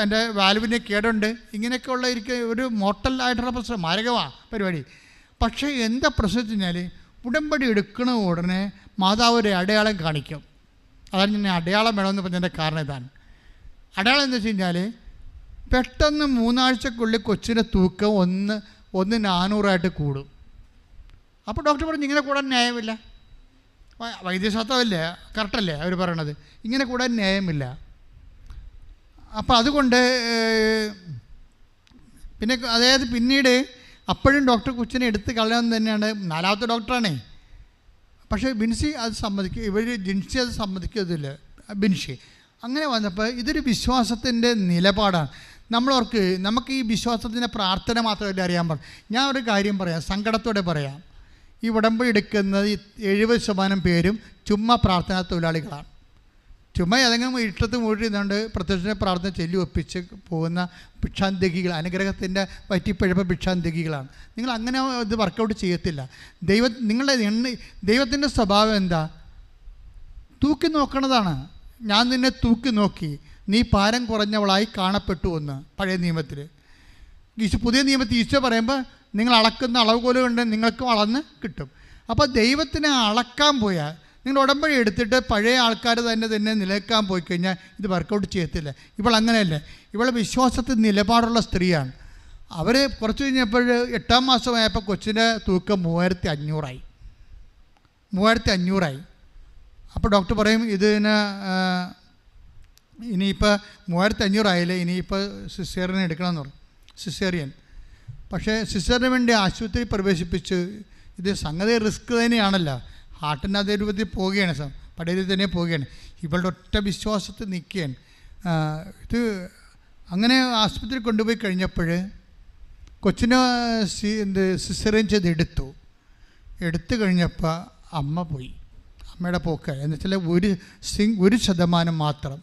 എൻ്റെ വാൽവിന് കേടുണ്ട്. ഇങ്ങനെയൊക്കെ ഉള്ള ഒരു മോട്ടലായിട്ടുള്ള പ്രശ്നം, മാരകമാണ് പരിപാടി. പക്ഷേ എന്താ പ്രശ്നം വെച്ച് കഴിഞ്ഞാൽ ഉടമ്പടി എടുക്കണ ഉടനെ മാതാവ് ഒരു അടയാളം കാണിക്കും. അതാണ് ഞാൻ അടയാളം വേണമെന്ന് പറഞ്ഞതിൻ്റെ കാരണം ഇതാണ്. അടയാളം എന്താ വെച്ച് കഴിഞ്ഞാൽ പെട്ടെന്ന് 3 ആഴ്ചക്കുള്ളിൽ കൊച്ചിൻ്റെ തൂക്കം 400 കൂടും. അപ്പോൾ ഡോക്ടർ പറഞ്ഞു ഇങ്ങനെ കൂടാൻ ന്യായമില്ല. വൈദ്യശാസ്ത്രമല്ലേ, കറക്റ്റല്ലേ അവർ പറയണത്, ഇങ്ങനെ കൂടാൻ ന്യായമില്ല. അപ്പോൾ അതുകൊണ്ട് പിന്നെ അതായത് പിന്നീട് അപ്പോഴും ഡോക്ടർ കൊച്ചിനെ എടുത്ത് കളയാൻ തന്നെയാണ്, 4ാമത്തെ ഡോക്ടറാണേ. പക്ഷേ ബിൻസി അത് ജിൻസി അത് സമ്മതിക്കത്തില്ല. ബിൻസി അങ്ങനെ വന്നപ്പോൾ ഇതൊരു വിശ്വാസത്തിൻ്റെ നിലപാടാണ്. നമുക്ക് ഈ വിശ്വാസത്തിൻ്റെ പ്രാർത്ഥന മാത്രമല്ല അറിയാൻ പാടില്ല. ഞാൻ ഒരു കാര്യം പറയാം, സങ്കടത്തോടെ പറയാം. ഈ ഉടമ്പടി എടുക്കുന്നത് 70% പേരും ചുമ്മാ പ്രാർത്ഥനാ തൊഴിലാളികളാണ്. ചുമ്മാ ഏതെങ്കിലും ഇഷ്ടത്ത് മൂടിയിരുന്നുകൊണ്ട് പ്രത്യക്ഷ പ്രാർത്ഥന ചൊല്ലി ഒപ്പിച്ച് പോകുന്ന ഭിക്ഷാന്തികൾ, അനുഗ്രഹത്തിൻ്റെ വറ്റിപ്പഴപ്പ് ഭിക്ഷാന്തികളാണ്. നിങ്ങൾ അങ്ങനെ ഇത് വർക്കൗട്ട് ചെയ്യത്തില്ല. ദൈവത്തിൻ്റെ സ്വഭാവം എന്താ? തൂക്കി നോക്കണതാണ്. ഞാൻ നിന്നെ തൂക്കി നോക്കി, നീ ഭാരം കുറഞ്ഞവളായി കാണപ്പെട്ടു എന്ന് പഴയ നിയമത്തിൽ. പുതിയ നിയമത്തിൽ ഈശോ പറയുമ്പോൾ നിങ്ങൾ അളക്കുന്ന അളവുകോല് കൊണ്ട് നിങ്ങൾക്കും അളന്ന് കിട്ടും. അപ്പോൾ ദൈവത്തിനെ അളക്കാൻ പോയാൽ നിങ്ങൾ ഉടമ്പടി എടുത്തിട്ട് പഴയ ആൾക്കാർ തന്നെ നിലനിൽക്കാൻ പോയി കഴിഞ്ഞാൽ ഇത് വർക്കൗട്ട് ചെയ്യത്തില്ല. ഇവൾ അങ്ങനെയല്ലേ, ഇവൾ വിശ്വാസത്തിൽ നിലപാടുള്ള സ്ത്രീയാണ്. അവർ കുറച്ച് കഴിഞ്ഞപ്പോൾ 8ാം മാസമായപ്പോൾ കൊച്ചിൻ്റെ തൂക്കം 3500 അപ്പോൾ ഡോക്ടർ പറയും ഇനിയിപ്പോൾ 3500 ആയില്ലേ, ഇനിയിപ്പോൾ സിസേറിയൻ എടുക്കണമെന്ന് പറയും. സിസേറിയൻ. പക്ഷേ സിസേറിന് വേണ്ടി ആശുപത്രി പ്രവേശിപ്പിച്ച് ഇത് സംഗതി റിസ്ക് തന്നെയാണല്ലോ. ഹാർട്ടിൻ്റെ അതേ രൂപത്തിൽ പോവുകയാണ്, പഴയ രീതിയിൽ തന്നെ പോവുകയാണ്. ഇവളുടെ ഒറ്റ വിശ്വാസത്തിൽ നിൽക്കുകയാണ്. ഇത് അങ്ങനെ ആശുപത്രി കൊണ്ടുപോയി കഴിഞ്ഞപ്പോൾ കൊച്ചിനെ സിസേറിയൻ ചെയ്ത് എടുത്തു കഴിഞ്ഞപ്പോൾ അമ്മ പോയി. അമ്മയുടെ പോക്ക് എന്ന് വെച്ചാൽ 1% മാത്രം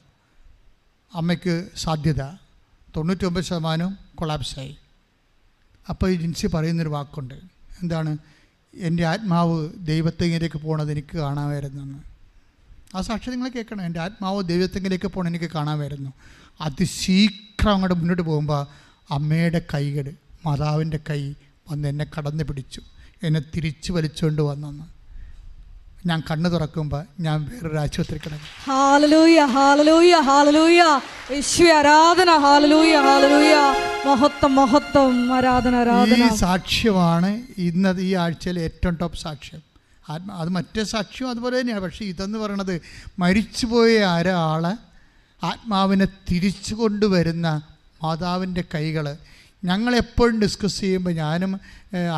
അമ്മയ്ക്ക് സാധ്യത, 99% കൊളാപ്സായി. അപ്പോൾ ഈ ജിൻസി പറയുന്നൊരു വാക്കുണ്ട്. എന്താണ്? എൻ്റെ ആത്മാവ് ദൈവത്തെങ്കിലേക്ക് പോകണത് എനിക്ക് കാണാമായിരുന്നെന്ന്. ആ സാക്ഷി നിങ്ങൾ കേൾക്കണം. എൻ്റെ ആത്മാവ് ദൈവത്തെങ്കിലേക്ക് പോകണം എനിക്ക് കാണാമായിരുന്നു. അതിശീഘ്രം അങ്ങോട്ട് മുന്നോട്ട് പോകുമ്പോൾ അമ്മയുടെ കൈകൾ, മാതാവിൻ്റെ കൈ വന്ന് എന്നെ കടന്നു പിടിച്ചു, എന്നെ തിരിച്ചു വലിച്ചുകൊണ്ട് വന്നെന്ന്. ഞാൻ കണ്ണു തുറക്കുമ്പോൾ ഞാൻ വേറൊരു ആശുപത്രി കിടക്കും. ഹല്ലേലൂയ, ഹല്ലേലൂയ, ഹല്ലേലൂയ. യേശുവേ ആരാധന. ഹല്ലേലൂയ, ഹല്ലേലൂയ. മഹത്വം, ആരാധന. ഈ സാക്ഷ്യമാണ് ഇന്നത്തെ ഈ ആഴ്ചയിലെ ഏറ്റവും ടോപ്പ് സാക്ഷ്യം. അത് മറ്റേ സാക്ഷ്യം അതുപോലെ തന്നെയാണ്. പക്ഷേ ഇതെന്ന് പറയണത് മരിച്ചുപോയ ഒരാളെ ആത്മാവിനെ തിരിച്ചു കൊണ്ടുവരുന്ന മാതാവിൻ്റെ കൈകൾ. ഞങ്ങളെപ്പോഴും ഡിസ്കസ് ചെയ്യുമ്പോൾ, ഞാനും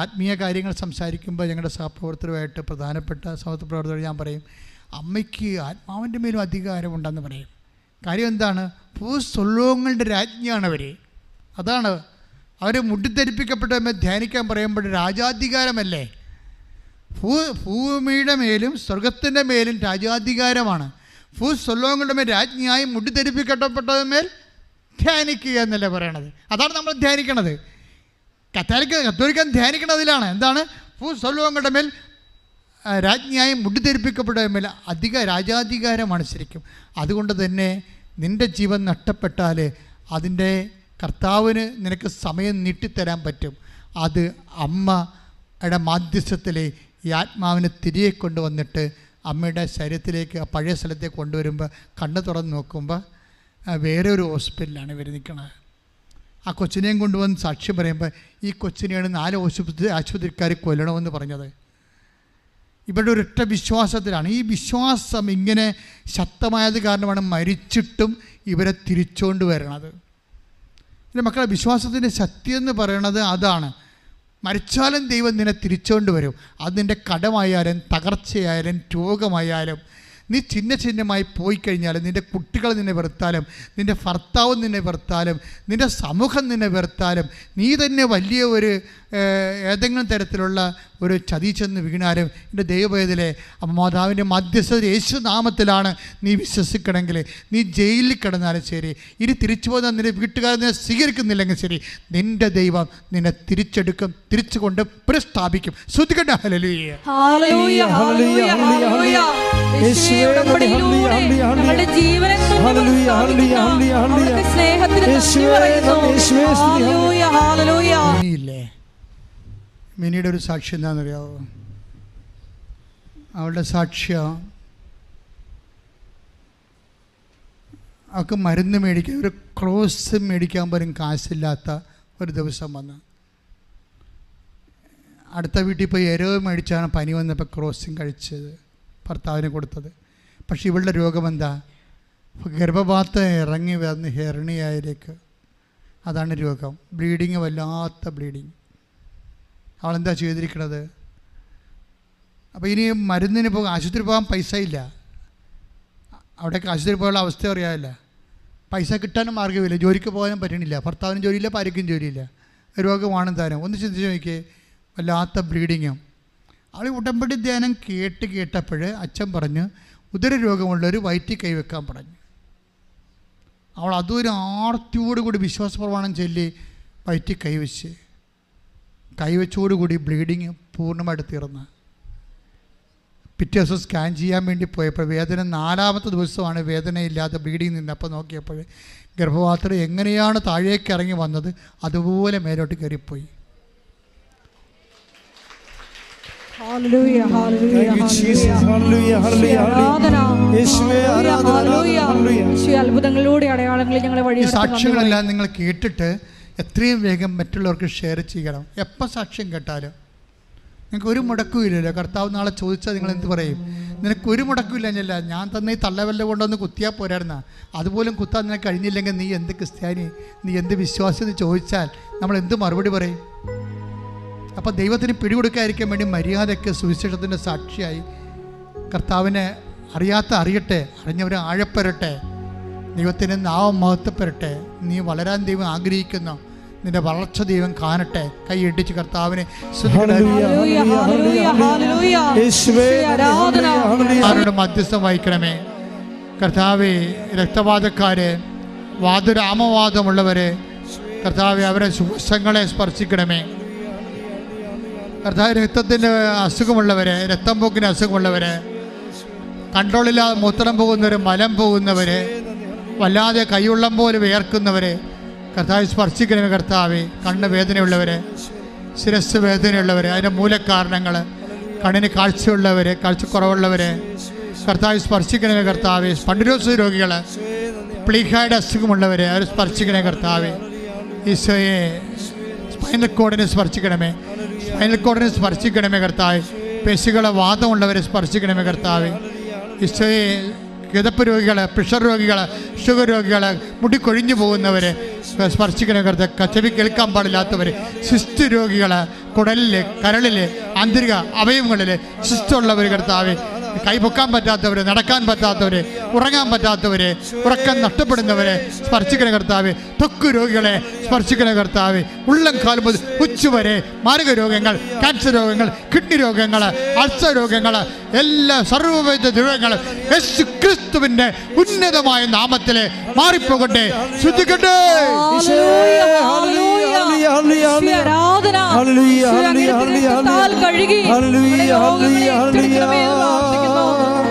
ആത്മീയ കാര്യങ്ങൾ സംസാരിക്കുമ്പോൾ ഞങ്ങളുടെ സഹപ്രവർത്തകരുമായിട്ട് പ്രധാനപ്പെട്ട സഹപ്രവർത്തകർ ഞാൻ പറയും, അമ്മയ്ക്ക് ആത്മാവിൻ്റെ മേലും അധികാരമുണ്ടെന്ന് പറയും. കാര്യം എന്താണ്? ഭൂസ്വലോകങ്ങളുടെ രാജ്ഞിയാണവർ. അതാണ് അവർ മുട്ടിത്തെരിപ്പിക്കപ്പെട്ടവരെ ധ്യാനിക്കാൻ പറയുമ്പോൾ രാജാധികാരമല്ലേ. ഭൂമിയുടെ മേലും സ്വർഗത്തിൻ്റെ മേലും രാജാധികാരമാണ്. ഭൂസ്വലോകങ്ങളുടെ മേൽ രാജ്ഞിയായി മുട്ടിത്തെരിപ്പിക്കപ്പെട്ടവന്മേൽ ധ്യാനിക്കുക എന്നല്ലേ പറയണത്. അതാണ് നമ്മൾ ധ്യാനിക്കണത്. കത്തോലിക്കൻ ധ്യാനിക്കണതിലാണ്. എന്താണ്? ഭൂസ്വലോകങ്ങളുടെ മേൽ രാജ്ഞിയായി മുട്ടിത്തെരിപ്പിക്കപ്പെട്ടവന്മേൽ രാജാധികാരമാണ് ശരിക്കും. അതുകൊണ്ട് തന്നെ നിൻ്റെ ജീവൻ നഷ്ടപ്പെട്ടാൽ അതിൻ്റെ കർത്താവിന് നിനക്ക് സമയം നീട്ടിത്തരാൻ പറ്റും. അത് അമ്മയുടെ മാധ്യസ്ഥത്തിൽ ഈ ആത്മാവിനെ തിരികെ കൊണ്ടുവന്നിട്ട് അമ്മയുടെ ശരീരത്തിലേക്ക്, ആ പഴയ സ്ഥലത്തേക്ക് കൊണ്ടുവരുമ്പോൾ കണ്ണ് തുറന്ന് നോക്കുമ്പോൾ വേറെ ഒരു ഹോസ്പിറ്റലിലാണ് ഇവർ നിൽക്കുന്നത്. ആ കൊച്ചിനെയും കൊണ്ടുവന്ന് സാക്ഷ്യം പറയുമ്പോൾ ഈ കൊച്ചിനെയാണ് 4 ആശുപത്രിക്കാർ കൊല്ലണമെന്ന് പറഞ്ഞത്. ഇവരുടെ ഒരൊറ്റ വിശ്വാസത്തിലാണ്. ഈ വിശ്വാസം ഇങ്ങനെ ശക്തമായത് കാരണമാണ് മരിച്ചിട്ടും ഇവരെ തിരിച്ചുകൊണ്ട് വരണത്. എൻ്റെ മക്കളെ, വിശ്വാസത്തിൻ്റെ ശക്തി എന്ന് പറയണത് അതാണ്. മരിച്ചാലും ദൈവം നിന്നെ തിരിച്ചുകൊണ്ട് വരും. അത് നിൻ്റെ കടമായാലും തകർച്ചയായാലും രോഗമായാലും. നീ ചിഹ്നമായി പോയി കഴിഞ്ഞാലും, നിൻ്റെ കുട്ടികൾ നിന്നെ വെറുത്താലും, നിൻ്റെ ഭർത്താവ് നിന്നെ വെറുത്താലും, നിൻ്റെ സമൂഹം നിന്നെ വെറുത്താലും, നീ തന്നെ വലിയ ഒരു ഏതെങ്കിലും തരത്തിലുള്ള ഒരു ചതി ചെന്ന് വീണാലും, എൻ്റെ ദൈവവേദലെ മാതാവിൻ്റെ മധ്യസ്ഥത യേശു നാമത്തിലാണ് നീ വിശ്വസിക്കണമെങ്കിൽ, നീ ജയിലിൽ കിടന്നാലും ശരി, ഇനി തിരിച്ചു പോകുന്ന നിൻ്റെ വീട്ടുകാരെ നിന്നെ സ്വീകരിക്കുന്നില്ലെങ്കിൽ ശരി, നിൻ്റെ ദൈവം നിന്നെ തിരിച്ചെടുക്കും, തിരിച്ചു കൊണ്ട് പുനഃസ്ഥാപിക്കും. ശ്രുതികട്ടെ. ഹല്ലേലൂയ, ഹല്ലേലൂയ, ഹല്ലേലൂയ, ഹല്ലേലൂയ. യേശുവേ, ഉടമ്പടിയിലൂടെ ഞങ്ങളുടെ ജീവനെന്നും അവിടുത്തെ സ്നേഹത്തിന് നന്ദി പറയുന്നു. ഹല്ലേലൂയ, ഹല്ലേലൂയ. മിനിയുടെ ഒരു സാക്ഷ്യം എന്താണെന്നറിയാവോ? അവളുടെ സാക്ഷ്യം, അവൾക്ക് മരുന്ന് മേടിക്കാൻ, ഒരു ക്രോസ് മേടിക്കാൻ പോലും കാശില്ലാത്ത ഒരു ദിവസം വന്ന് അടുത്ത വീട്ടിൽ പോയി എരവ് മേടിച്ചാണ് പനി വന്നപ്പോൾ ക്രോസും കഴിച്ചത്, ഭർത്താവിന് കൊടുത്തത്. പക്ഷേ ഇവളുടെ രോഗം എന്താ? ഗർഭപാത്രം ഇറങ്ങി വന്ന് ഹെർണിയയിലേക്ക്, അതാണ് രോഗം. ബ്ലീഡിങ്, വല്ലാത്ത ബ്ലീഡിങ്. അവളെന്താ ചെയ്തിരിക്കണത്? അപ്പോൾ ഇനി മരുന്നിന് ആശുപത്രി പോകാൻ പൈസ ഇല്ല. അവിടേക്ക് ആശുപത്രി പോകാനുള്ള അവസ്ഥ അറിയാമല്ല. പൈസ കിട്ടാനും മാർഗ്ഗമില്ല, ജോലിക്ക് പോകാനും പറ്റണില്ല, ഭർത്താവിനും ജോലിയില്ല, ഭാര്യയ്ക്കും ജോലിയില്ല, രോഗമാണ് താനും. ഒന്ന് ചിന്തിച്ച് നോക്കിയേ, വല്ലാത്ത ബ്ലീഡിങ്ങും. അവൾ ഉടമ്പടി ധ്യാനം കേട്ടപ്പോൾ അച്ഛൻ പറഞ്ഞ് ഉദരരോഗമുള്ളൊരു വയറ്റിൽ കൈവെക്കാൻ പറഞ്ഞു. അവൾ അതൊരു ആർത്തിയോടുകൂടി വിശ്വാസപ്രമാണം ചൊല്ലി വയറ്റിൽ കൈവച്ചോടുകൂടി ബ്ലീഡിങ് പൂർണ്ണമായിട്ട് തീർന്ന്. പിറ്റേ ദിവസം സ്കാൻ ചെയ്യാൻ വേണ്ടി പോയപ്പോൾ വേദന 4-ാമത്തെ ദിവസമാണ് വേദനയില്ലാതെ ബ്ലീഡിങ് നിന്നപ്പോൾ നോക്കിയപ്പോൾ ഗർഭപാത്രം എങ്ങനെയാണ് താഴേക്ക് ഇറങ്ങി വന്നത് അതുപോലെ മേലോട്ട് കയറിപ്പോയി. ഹല്ലേലൂയ, ഹല്ലേലൂയ, ഹല്ലേലൂയ. അത്ഭുതങ്ങളിലൂടെ അടയാളങ്ങളിൽ ഞങ്ങളെ വഴി. ഈ സാക്ഷ്യങ്ങളെല്ലാം നിങ്ങൾ കേട്ടിട്ട് എത്രയും വേഗം മറ്റുള്ളവർക്ക് ഷെയർ ചെയ്യണം. എപ്പോൾ സാക്ഷ്യം കേട്ടാലും നിങ്ങൾക്ക് ഒരു മുടക്കും ഇല്ലല്ലോ. കർത്താവ് നാളെ ചോദിച്ചാൽ നിങ്ങൾ എന്ത് പറയും? നിനക്ക് ഒരു മുടക്കും ഇല്ലല്ല, ഞാൻ തന്നെ ഈ തള്ളവല്ല കൊണ്ടൊന്ന് കുത്തിയാൽ പോരായിരുന്ന, അതുപോലും കുത്താൻ നിനക്ക് കഴിഞ്ഞില്ലെങ്കിൽ നീ എന്ത് ക്രിസ്ത്യാനി, നീ എന്ത് വിശ്വാസം എന്ന് ചോദിച്ചാൽ നമ്മൾ എന്ത് മറുപടി പറയും? അപ്പോൾ ദൈവത്തിന് പിടികൊടുക്കാതിരിക്കാൻ വേണ്ടി മര്യാദയ്ക്ക് സുവിശേഷത്തിൻ്റെ സാക്ഷിയായി കർത്താവിനെ അറിയട്ടെ, അറിഞ്ഞവരെ ആഴപ്പെടട്ടെ, ദൈവത്തിൻ്റെ നാമം മഹത്വപ്പെടട്ടെ. നീ വളരാൻ ദൈവം ആഗ്രഹിക്കുന്നു, നിന്റെ വളർച്ച ദൈവം കാണട്ടെ. കൈയിട്ടിച്ച് കർത്താവിനെ ആരോട് മധ്യസ്ഥം വഹിക്കണമേ. കർത്താവെ, രക്തവാദക്കാര്, വാതുരാമവാദമുള്ളവരെ കർത്താവെ, അവരെ സുഖങ്ങളെ സ്പർശിക്കണമേ. കർത്താവ്, രക്തത്തിൻ്റെ അസുഖമുള്ളവരെ, രക്തം പോക്കിന് അസുഖമുള്ളവരെ, കൺട്രോളില്ലാതെ മൂത്രം പോകുന്നവർ, മലം പോകുന്നവരെ, വല്ലാതെ കൈയുള്ളം പോലെ വിയർക്കുന്നവരെ കർത്താവ് സ്പർശിക്കണമേ. കർത്താവെ, കണ്ണ് വേദനയുള്ളവരെ, ശിരസ് വേദനയുള്ളവരെ, അതിൻ്റെ മൂലകാരണങ്ങൾ, കണ്ണിന് കാഴ്ചയുള്ളവരെ, കാഴ്ചക്കുറവുള്ളവരെ കർത്താവ് സ്പർശിക്കണമേ. കർത്താവെ, സ്പണ്ടിലോസ് രോഗികൾ, പ്ലീഹായുടെ അസുഖമുള്ളവരെ അവർ സ്പർശിക്കണേ. കർത്താവെ, ഈശോയെ, സ്പൈനൽ കോഡിനെ സ്പർശിക്കണമേ, സ്പൈനൽ കോഡിനെ സ്പർശിക്കണമേ. കർത്താവ്, പേശികളെ വാദമുള്ളവരെ സ്പർശിക്കണമേ. കർത്താവെ, ഈശോയെ, കിതപ്പ് രോഗികൾ, പ്രഷർ രോഗികൾ, ഷുഗർ രോഗികൾ, മുടി കൊഴിഞ്ഞു പോകുന്നവരെ സ്പർശിക്കണ. കർത്താവ്, ചെവി കേൾക്കാൻ പാടില്ലാത്തവർ, സിസ്റ്റ് രോഗികൾ, കുടലിൽ, കരളിൽ, ആന്തരിക അവയവങ്ങളിൽ സിസ്റ്റുള്ളവർ കർത്താവ്, കൈപൊക്കാൻ പറ്റാത്തവർ, നടക്കാൻ പറ്റാത്തവർ, ഉറങ്ങാൻ പറ്റാത്തവർ, ഉറക്കം നഷ്ടപ്പെടുന്നവരെ സ്പർശിക്കണ. കർത്താവ്, ത്വക്ക് രോഗികളെ സ്പർശിക്കണ. കർത്താവ്, ഉള്ളം കാൽ മുതൽ ഉച്ചുവരെ മാരക രോഗങ്ങൾ, ക്യാൻസർ രോഗങ്ങൾ, കിഡ്നി രോഗങ്ങൾ, അൾസർ രോഗങ്ങൾ, എല്ലാ സർവ്വവിധ രോഗങ്ങളും യേശു ക്രിസ്തുവിന്റെ ഉന്നതമായ നാമത്തിൽ മാറിപ്പോകട്ടെ. ശ്രദ്ധിക്കട്ടെ.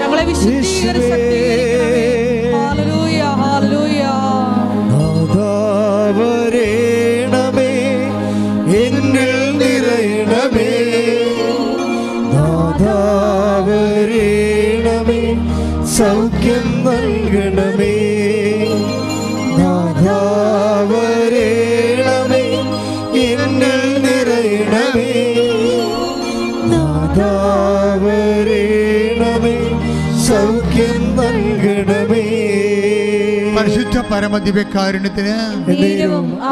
ഞങ്ങളെ വിശുദ്ധീകരിക്കണമേ. Hallelujah, hallelujah. നാദാവരേണമേ, എന്നിൽ നിറയണമേ. നാദാവരേണമേ, സൗഖ്യം നൽകണമേ. നാദാവരേണമേ, എന്നിൽ നിറയണമേ. നാദാവരേ സൗഖ്യം നൽകണമേ. പരിശുദ്ധ പരമദിവ്യകാരുണ്യത്തിന്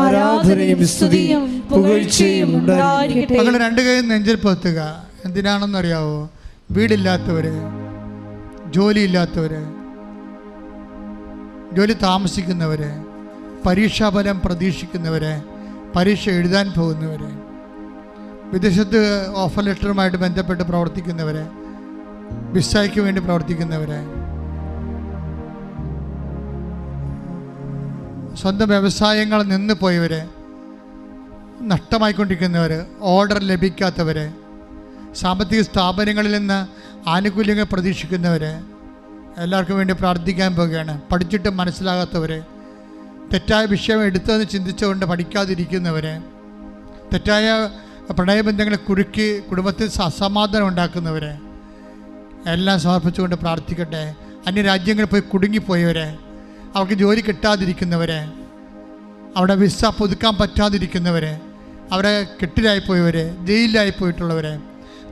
ആരാധനയും സ്തുതിയും പുകഴ്ചയും ഉണ്ടായിരിക്കട്ടെ. മകൾ രണ്ട് കൈയും നെഞ്ചിൽ പൊത്തുക. എന്തിനാണെന്നറിയാവോ? വീടില്ലാത്തവര്, ജോലിയില്ലാത്തവര്, ജോലി താമസിക്കുന്നവര്, പരീക്ഷാഫലം പ്രതീക്ഷിക്കുന്നവര്, പരീക്ഷ എഴുതാൻ പോകുന്നവര്, വിദേശത്ത് ഓഫർ ലെറ്ററുമായിട്ട് ബന്ധപ്പെട്ട് പ്രവർത്തിക്കുന്നവര്, വിസയ്ക്ക് വേണ്ടി പ്രവർത്തിക്കുന്നവര്, സ്വന്തം വ്യവസായങ്ങൾ നിന്ന് പോയവർ, നഷ്ടമായിക്കൊണ്ടിരിക്കുന്നവർ, ഓർഡർ ലഭിക്കാത്തവർ, സാമ്പത്തിക സ്ഥാപനങ്ങളിൽ നിന്ന് ആനുകൂല്യങ്ങൾ പ്രതീക്ഷിക്കുന്നവർ, എല്ലാവർക്കും വേണ്ടി പ്രാർത്ഥിക്കാൻ പോവുകയാണ്. പഠിച്ചിട്ട് മനസ്സിലാകാത്തവർ, തെറ്റായ വിഷയം എടുത്തതെന്ന് ചിന്തിച്ചുകൊണ്ട് പഠിക്കാതിരിക്കുന്നവർ, തെറ്റായ പ്രണയബന്ധങ്ങളെ കുറുക്കി കുടുംബത്തിൽ അസമാധാനം ഉണ്ടാക്കുന്നവർ എല്ലാം സമർപ്പിച്ചുകൊണ്ട് പ്രാർത്ഥിക്കട്ടെ. അന്യരാജ്യങ്ങളിൽ പോയി കുടുങ്ങിപ്പോയവരെ, അവർക്ക് ജോലി കിട്ടാതിരിക്കുന്നവരെ, അവിടെ വിസ പുതുക്കാൻ പറ്റാതിരിക്കുന്നവരെ, അവരെ കെട്ടിലായിപ്പോയവരെ, ജയിലിലായിപ്പോയിട്ടുള്ളവരെ,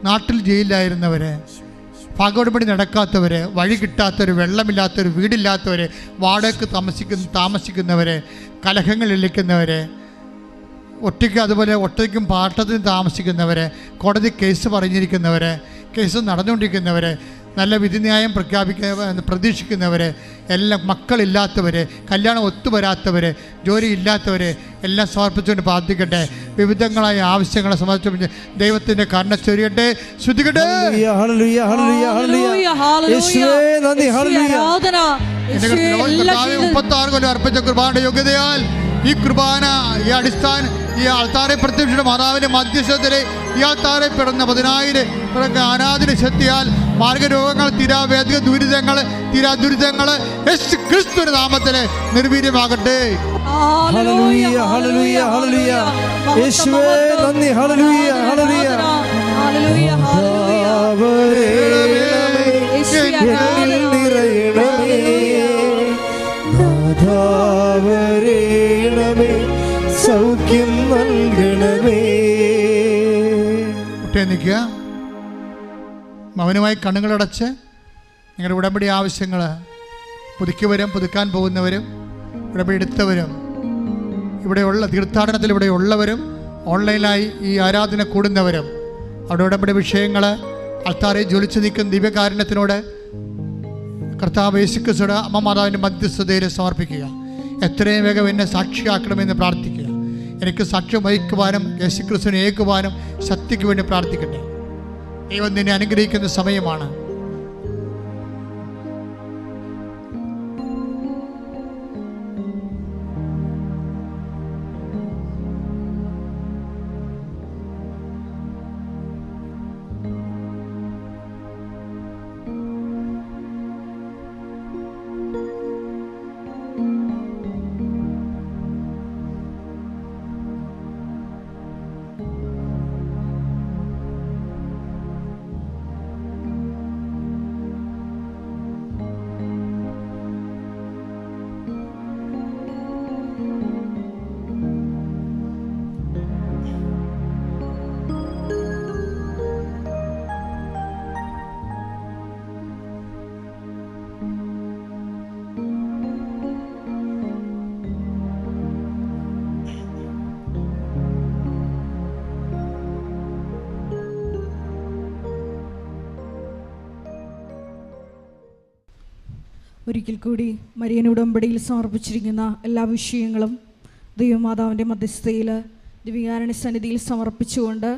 നാട്ടിൽ ജയിലിലായിരുന്നവരെ, പകോടുപടി നടക്കാത്തവർ, വഴി കിട്ടാത്തവർ, വെള്ളമില്ലാത്തവർ, വീടില്ലാത്തവർ, വാടകയ്ക്ക് താമസിക്കുന്നവർ, കലഹങ്ങളിലിരിക്കുന്നവർ, ഒറ്റയ്ക്ക് അതുപോലെ ഒറ്റയ്ക്കും പാട്ടത്തിനും താമസിക്കുന്നവർ, കോടതി കേസ് പറഞ്ഞിരിക്കുന്നവർ, കേസ് നടന്നുകൊണ്ടിരിക്കുന്നവർ, നല്ല വിധിന്യായം പ്രതീക്ഷിക്കുന്നവർ, എല്ലാം മക്കളില്ലാത്തവർ, കല്യാണം ഒത്തുവരാത്തവർ, ജോലി ഇല്ലാത്തവർ എല്ലാം സമർപ്പിച്ചുകൊണ്ട് പ്രാർത്ഥിക്കട്ടെ. വിവിധങ്ങളായ ആവശ്യങ്ങളെ സമർപ്പിച്ച് ദൈവത്തിൻ്റെ കരുണ ചൊരിയട്ടെ. ശ്രുതികട്ടെ. അർപ്പിച്ച കുർബാനയുടെ യോഗ്യതയാൽ ഈ കുർബാന, ഈ അടിസ്ഥാന, ഈ ആൾത്താരെ പ്രത്യക്ഷ മാതാവിന്റെ മധ്യസ്ഥതയിലെ ഈ ആൾത്താരെ പിറന്ന 10,000 ആരാധന ശക്തിയാൽ മാർഗരോഗങ്ങൾ, തീരാവേദിക ദുരിതങ്ങൾ, തീരാദുരിതങ്ങൾ യേശു ക്രിസ്തുവിന്റെ നാമത്തില് നിർവീര്യമാകട്ടെ. സൗഖ്യം നൽകണമേ. നിൽക്കുക. മൗനമായി കണ്ണുകളടച്ച് നിങ്ങളുടെ ഉടമ്പടി ആവശ്യങ്ങൾ പുതുക്കിയവരും പുതുക്കാൻ പോകുന്നവരും ഉടമ്പടി എടുത്തവരും ഇവിടെയുള്ള തീർത്ഥാടനത്തിൽ ഇവിടെ ഉള്ളവരും ഓൺലൈനായി ഈ ആരാധന കൂടുന്നവരും അവിടെ ഉടമ്പടി വിഷയങ്ങൾ അൾത്താരെ ജ്വലിച്ചു നിൽക്കുന്ന ദിവ്യകാരുണ്യത്തിനോട് കർത്താവ് യേശുക്രിസ്തുവിന്റെ അമ്മ മാതാവിൻ്റെ മധ്യസ്ഥതയിൽ സമർപ്പിക്കുക. എത്രയും വേഗം എന്നെ സാക്ഷിയാക്കണമെന്ന് പ്രാർത്ഥിക്കുക. എനിക്ക് സാക്ഷ്യം വഹിക്കുവാനും യേശുക്രിസ്തുവിനെ ഏൽക്കുവാനും ശക്തിക്ക് വേണ്ടി പ്രാർത്ഥിക്കട്ടെ. ദൈവം നിന്നെ അനുഗ്രഹിക്കുന്ന സമയമാണ്. ഒരിക്കൽ കൂടി മരിയൻ ഉടമ്പടിയിൽ സമർപ്പിച്ചിരിക്കുന്ന എല്ലാ വിഷയങ്ങളും ദൈവമാതാവിൻ്റെ മധ്യസ്ഥതയിൽ ദിവ്യകാരുണ്യ സന്നിധിയിൽ സമർപ്പിച്ചുകൊണ്ട്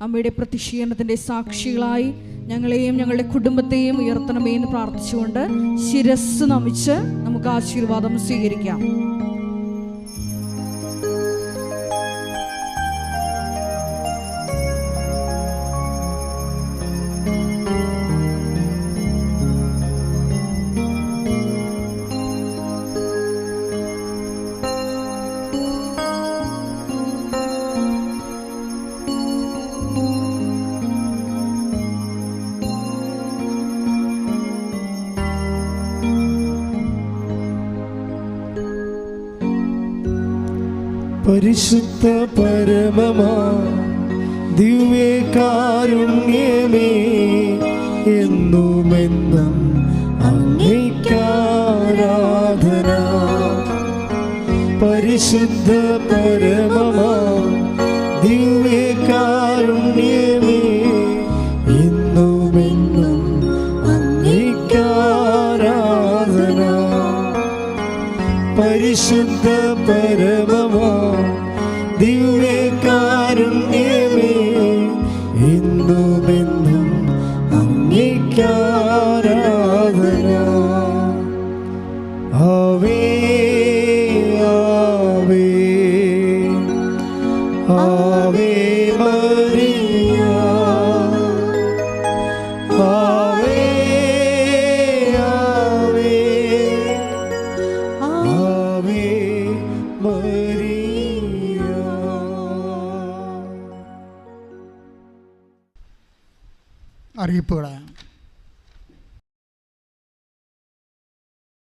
അമ്മയുടെ പ്രത്യക്ഷീകരണത്തിൻ്റെ സാക്ഷികളായി ഞങ്ങളെയും ഞങ്ങളുടെ കുടുംബത്തെയും ഉയർത്തണമേ എന്ന് പ്രാർത്ഥിച്ചുകൊണ്ട് ശിരസ് നമിച്ച് നമുക്ക് ആശീർവാദം സ്വീകരിക്കാം. പരിശുദ്ധ പരമമാ ദിവ്യകാരുണ്യമേ, എന്നുമെന്നും അങ്ങേക്കാരാധന. പരിശുദ്ധ പരമമാ ദിവ്യകാരുണ്യമേ, എന്നുമെന്നും അങ്ങേക്കാരാധന. പരിശുദ്ധ പരമമാ ദിവ്യകാരുണ്യമേ, എന്നുമെന്നും അങ്ങേക്കാരാധന. ആവേ ആവേ ആവേ മരിയ, ആവേ ആവേ ആവേ മരിയ. അറിയിപ്പുകളാണ്.